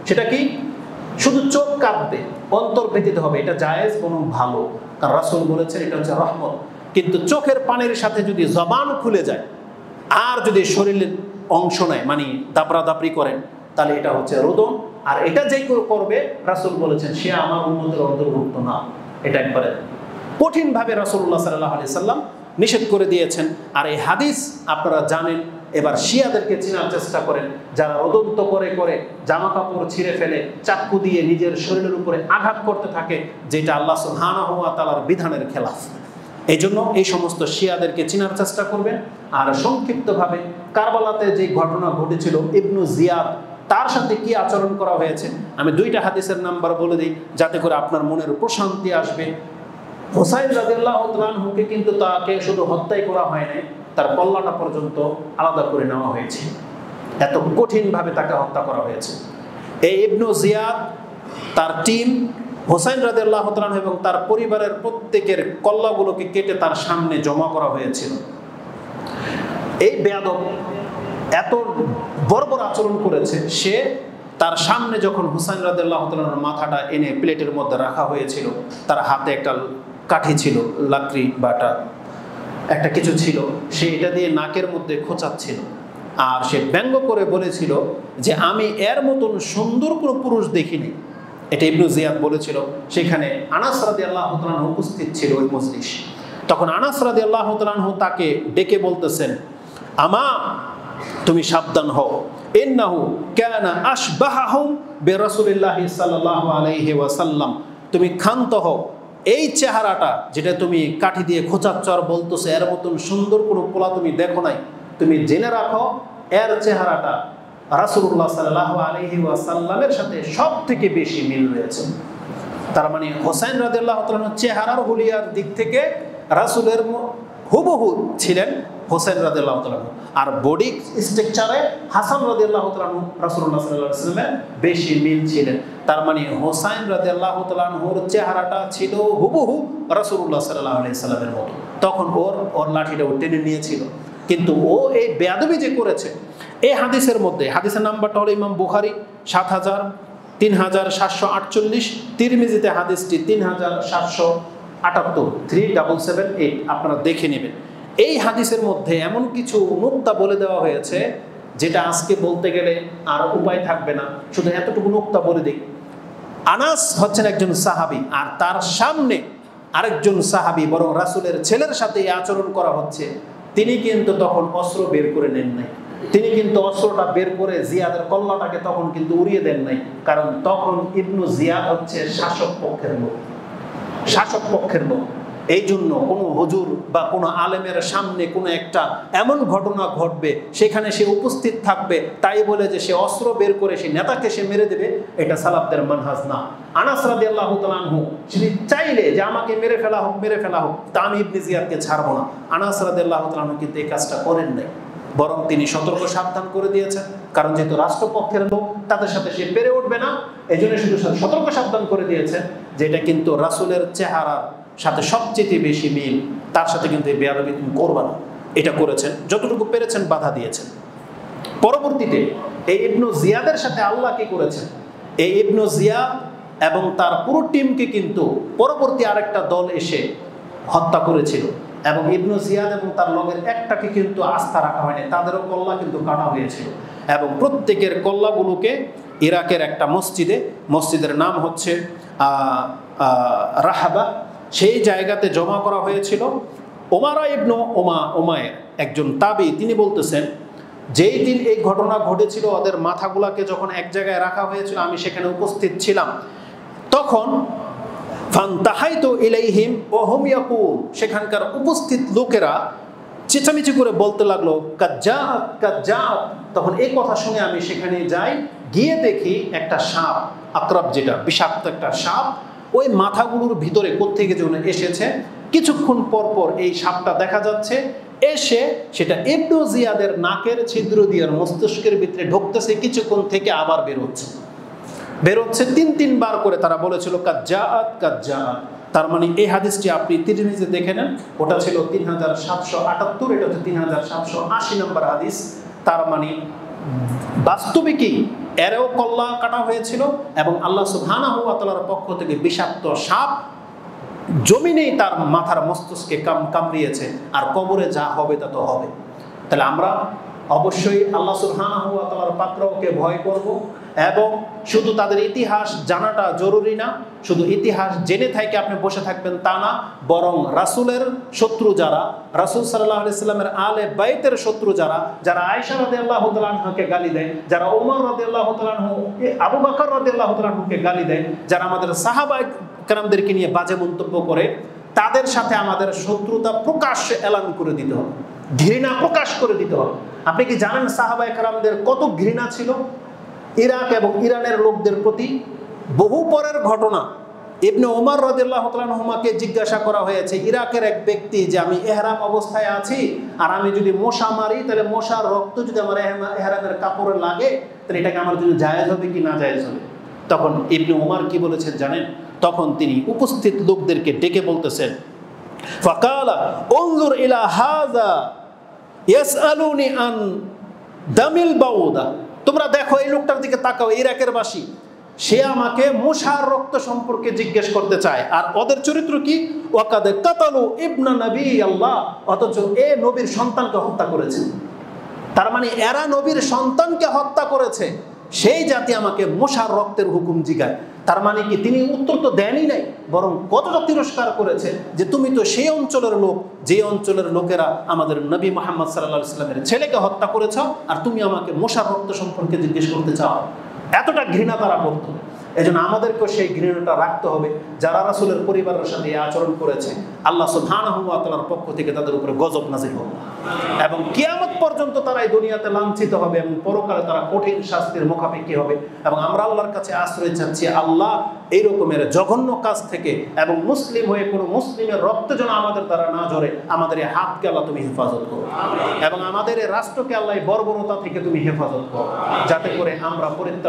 সেটা কি? শুধু চোখ কাঁদবে, অন্তর ব্যতীত হবে, এটা জায়েজ এবং ভালো, কারণ রাসূল বলেছেন এটা হচ্ছে রহমত। কিন্তু চোখের পানির সাথে যদি জবান খুলে যায় আর যদি শরীরের অংশ নেয়, মানে দাবড়াদাবড়ি করেন, তাহলে এটা হচ্ছে রোদন। আর এটা যেই করবে, রাসূল বলেছেন সে আমার উম্মতের অন্তর্ভুক্ত না। এটা একবারে কঠিনভাবে রাসূলুল্লাহ সাল্লাল্লাহু আলাইহি সাল্লাম নিষেধ করে দিয়েছেন। আর এই হাদিস আপনারা জানেন। এবার শিয়াদেরকে চেনার চেষ্টা করেন, যারা রোদন্ত করে করে জামা কাপড় ছিঁড়ে ফেলে, চাকু দিয়ে নিজের শরীরের উপরে আঘাত করতে থাকে, যেটা আল্লাহ সুবহানাহু ওয়া তাআলার বিধানের খেলাফ। এই জন্য এই সমস্ত শিয়াদেরকে চেনার চেষ্টা করবেন। আর সংক্ষিপ্তভাবে কারবালাতে যে ঘটনা ঘটেছিল, ইবনু জিয়াদ তার সাথে কি আচরণ করা হয়েছে, আমি 2টা হাদিসের নাম্বার বলে দিই যাতে করে আপনার মনের প্রশান্তি আসবে। হুসাইন রাদিয়াল্লাহু তাআলা আনহুকে কিন্তু তাকে শুধু হত্যাই করা হয় নাই, তার কল্লাটা পর্যন্ত আলাদা করে নেওয়া হয়েছে। এত কঠিনভাবে তাকে হত্যা করা হয়েছে। এই ইবনু জিয়াদ তার টিম হুসাইন রাদিয়াল্লাহু তাআলা আনহু এবং তার পরিবারের প্রত্যেকের কল্লাগুলোকে কেটে তার সামনে জমা করা হয়েছিল। এই বেয়াদব এত বর্বর আচরণ করেছে। সে তার সামনে যখন হুসাইন রাদিয়াল্লাহু তাআলার মাথাটা এনে প্লেটের মধ্যে রাখা হয়েছিল, তার হাতে একটা কাঠি ছিল, লাকড়ি বাটা একটা কিছু ছিল, সে এটা দিয়ে নাকের মধ্যে খোঁচাচ্ছিল। আর সে ব্যঙ্গ করে বলেছিল যে আমি এর মতন সুন্দর কোনো পুরুষ দেখিনি। এটা ইবনু জিয়াদ বলেছিল। সেখানে আনাস রাদিয়াল্লাহু তাআলা উপস্থিত ছিল ওই মজলিস। তখন আনাস রাদিয়াল্লাহু তাআলা তাকে ডেকে বলতেছেন, আমা তুমি সাবধান হও, ইন্নাহু কানা আশবাহুম বিরাসূলিল্লাহি সাল্লাল্লাহু আলাইহি ওয়াসাল্লাম, তুমি ক্ষান্ত হও। এই চেহারাটা যেটা তুমি কাঠি দিয়ে খোঁচাচ্ছ আর বলতেছো এর মতন সুন্দর কোনো পোলা তুমি দেখো নাই, তুমি জেনে রাখো এর চেহারাটা রাসূলুল্লাহ সাল্লাল্লাহু আলাইহি ওয়াসাল্লামের সাথে সব থেকে বেশি মিল রয়েছে। তার মানে হোসেন রাদিয়াল্লাহু তাআলার চেহারার হুলিয়ার দিক থেকে রাসূলের হুবহু ছিলেন হোসেন রাদিয়াল্লাহু তাআলা, আর বডি স্ট্রাকচারে হাসান রাদিয়াল্লাহু তাআলা রাসূলুল্লাহ সাল্লাল্লাহু আলাইহি ওয়াসাল্লামের বেশি মিল ছিলেন। তার মানে হোসেন রাদিয়াল্লাহু তাআলার চেহারাটা ছিল হুবহু রাসূলুল্লাহ সাল্লাল্লাহু আলাইহি ওয়াসাল্লামের মতো। তখন ওর লাঠিটা টেনে নিয়েছিল। কিন্তু ও এই বেয়াদবি যে করেছে, এই হাদিসের মধ্যে, হাদিসের নাম্বারটা হলো ইমাম বুখারী 3748, তিরমিজিতে হাদিসটি 3778, 3778, আপনারা দেখে নেবেন। এই হাদিসের মধ্যে এমন কিছু নুকতা বলে দেওয়া হয়েছে যেটা আজকে বলতে গেলে আর উপায় থাকবে না। শুধু এতটুকু নুকতা বলে দিই। আনাস হচ্ছেন একজন সাহাবী, আর তার সামনে আরেকজন সাহাবী, বরং রাসূলের ছেলের সাথে এই আচরণ করা হচ্ছে। তিনি কিন্তু তখন অস্ত্র বের করে নেন নাই। তিনি কিন্তু অস্ত্রটা বের করে জিয়াদের কল্লাটাকে তখন কিন্তু উড়িয়ে দেন নাই, কারণ তখন ইবনু জিয়াদ হচ্ছে শাসক পক্ষের লোক, শাসক পক্ষের লোক। এই জন্য কোনো হুজুর বা কোনো আলেমের সামনে কোনো একটা এমন ঘটনা ঘটবে, সেখানে সে উপস্থিত থাকবে, তাই বলে যে সে অস্ত্র বের করে সে নেতাকে সে মেরে দেবে, এটা সালাফদের মানহাজ না। আনাস রাদিয়াল্লাহু তাআলা আনহু তিনি চাইলে যে আমাকে মেরে ফেলা হোক, মেরে ফেলা হোক, তা আমি ইবনে জিয়াদকে ছাড়বো না। আনাস রাদিয়াল্লাহু তাআলা আনহু কিন্তু এই কাজটা করেন নাই, বরং তিনি সতর্ক সাবধান করে দিয়েছেন। কারণ যেহেতু রাষ্ট্রপক্ষের লোক, তাদের সাথে সে পেরে উঠবে না, এই জন্য শুধু সতর্ক সাবধান করে দিয়েছেন যে এটা কিন্তু রাসূলের চেহারার সাথে সবচেয়ে বেশি মিল, তার সাথে কিন্তু এই বেয়াদবি তুমি করবা না, এটা করেছেন। যতটুকু পেরেছেন বাধা দিয়েছেন। পরবর্তীতে এই ইবনু জিয়াদের সাথে আল্লাহ কি করেছেন, এই ইবনু জিয়াদ এবং তার পুরো টিমকে কিন্তু পরবর্তী আরেকটা দল এসে হত্যা করেছিল, এবং ইবনু জিয়াদ এবং তার লগের একটাকে কিন্তু আস্থা রাখা হয়নি, তাদেরও কল্লা কিন্তু কাটা হয়েছিল। এবং প্রত্যেকের কল্লাগুলোকে ইরাকের একটা মসজিদের নাম হচ্ছে রাহাবা, সেই জায়গাতে জমা করা হয়েছিল। ওমারা ইবনু ওমায়ের একজন তাবি, তিনি বলতেছেন যেই দিন এই ঘটনা ঘটেছিল, ওদের মাথাগুলাকে যখন এক জায়গায় রাখা হয়েছিল, আমি সেখানে উপস্থিত ছিলাম। তখন ফান্তাহাইতু ইলাইহিম ওয়া হুম ইয়াকুল, সেখানকার উপস্থিত লোকেরা চেঁচামেচি করে বলতে লাগলো কাজ্জাত কাজ্জাত। তখন এই কথা শুনে আমি সেখানে যাই, গিয়ে দেখি একটা সাপ, আকরাব যেটা বিষাক্ত একটা সাপ, ওই মাথাগুলোর ভিতরে কোত্থেকে যেন এসেছে। কিছুক্ষণ পর পর এই সাপটা দেখা যাচ্ছে, এসে সেটা ইবনু জিয়াদের নাকের ছিদ্র দিয়ে মস্তিষ্কের ভিতরে ঢুকতেছে, কিছুক্ষণ থেকে আবার বেরোচ্ছে 3-3 বার করে। তারা বলেছিল কাজ্জাত কাজ্জাত। তার মানে এই হাদিসটি আপনি তিরমিজিতে দেখে নেন, ওটা ছিল 3778, এটা হচ্ছে 3780 নম্বর হাদিস। তার মানে বাস্তবিকই এরও কল্লা কাটা হয়েছিল, এবং আল্লাহ সুবহানাহু ওয়া তাআলার পক্ষ থেকে বিষাক্ত সাপ জমিনেই তার মাথার মস্তিষ্কে কামড়িয়েছে, আর কবরে যা হবে তা তো হবে। তাহলে আমরা অবশ্যই আল্লাহ সুবহানাহু ওয়া তাআলার পাকড়াওকে ভয় করব, এবং শুধু তাদের ইতিহাস জানাটা জরুরি না, শুধু ইতিহাস জেনে থেকে আপনি বসে থাকবেন তা না, বরং রাসূলের শত্রু যারা, রাসূল সাল্লাল্লাহু আলাইহি সাল্লামের আলে বাইতের শত্রু যারা আয়েশা রাদিয়াল্লাহু তাআলা আনহাকে গালি দেয়, যারা ওমর রাদিয়াল্লাহু তাআলা আনহু, আবু বকর রাদিয়াল্লাহু তাআলা আনহুকে গালি দেয়, যারা আমাদের সাহাবায়ে কেরামদেরকে নিয়ে বাজে মন্তব্য করে, তাদের সাথে আমাদের শত্রুতা প্রকাশ্যে এলান করে দিতে হবে, ঘৃণা প্রকাশ করে দিতে হবে। আপনি কি জানেন সাহাবায়ে কেরামদের কত ঘৃণা ছিল ইরাক এবং ইরানের লোকদের প্রতি? বহু পরের ঘটনা। ইবনে ওমর রাদিয়াল্লাহু তাআলা আনহুমাকে জিজ্ঞাসা করা হয়েছে, ইরাকের এক ব্যক্তি যে আমি ইহরাম অবস্থায় আছি, আর আমি যদি মশা মারি, তাহলে মশার রক্ত যদি আমার ইহরামের কাপড়ে লাগে, তাহলে এটাকে আমার জন্য জায়েজ হবে কি না জায়েজ হবে? তখন ইবনে ওমর কি বলেছেন জানেন? তখন তিনি উপস্থিত লোকদেরকে ডেকে বলতেছেন, ফাকালা উনজুর ইলা হাযা ইয়াসআলুনি আন দামিল বাউদা, তোমরা দেখো এই লোকটার দিকে তাকাও, ইরাকের বাসী, সে আমাকে মুসার রক্ত সম্পর্কে জিজ্ঞেস করতে চায়। আর ওদের চরিত্র কি? ওয়াকাদে কাতালু ইবনা নবী আল্লাহ, অথচ এ নবীর সন্তানকে হত্যা করেছে। তার মানে এরা নবীর সন্তানকে হত্যা করেছে, সেই জাতি আমাকে মুসার রক্তের হুকুম জিগায়। তার মানে কি তিনি উত্তর তো দেনই নাই, বরং কতটা তিরস্কার করেছে যে তুমি তো সেই অঞ্চলের লোক, যে অঞ্চলের লোকেরা আমাদের নবী মুহাম্মদ সাল্লাল্লাহু আলাইহি ওয়াসাল্লামের ছেলেকে হত্যা করেছ, আর তুমি আমাকে মুসার রক্ত সম্পর্কে জিজ্ঞেস করতে চাও। এতটা ঘৃণা তারা করতো। এই জন্য আমাদেরকেও সেই ঘৃণাটা রাখতে হবে। যারা রাসূলের পরিবারের সাথে এই আচরণ করেছে, আল্লাহ সুবহানাহু ওয়া তাআলার পক্ষ থেকে তাদের উপরে গজব নাযিল হবে এবং কিয়ামত পর্যন্ত তারা এই দুনিয়াতে লাঞ্ছিত হবে এবং পরকালে তারা কঠিন শাস্তির মুখাপেক্ষী হবে। এবং আমরা আল্লাহর কাছে আশ্রয় চাচ্ছি, আল্লাহ এই রকমের জঘন্য কাজ থেকে এবং মুসলিম হয়ে কোনো মুসলিমের রক্ত যেন আমাদের দ্বারা না ঝরে, আমাদের এই হাতকে আল্লাহ তুমি হেফাজত করো এবং আমাদের এই রাষ্ট্রকে আল্লাহ এই বর্বরতা থেকে তুমি হেফাজত করো, যাতে করে আমরা পরিত্রাণ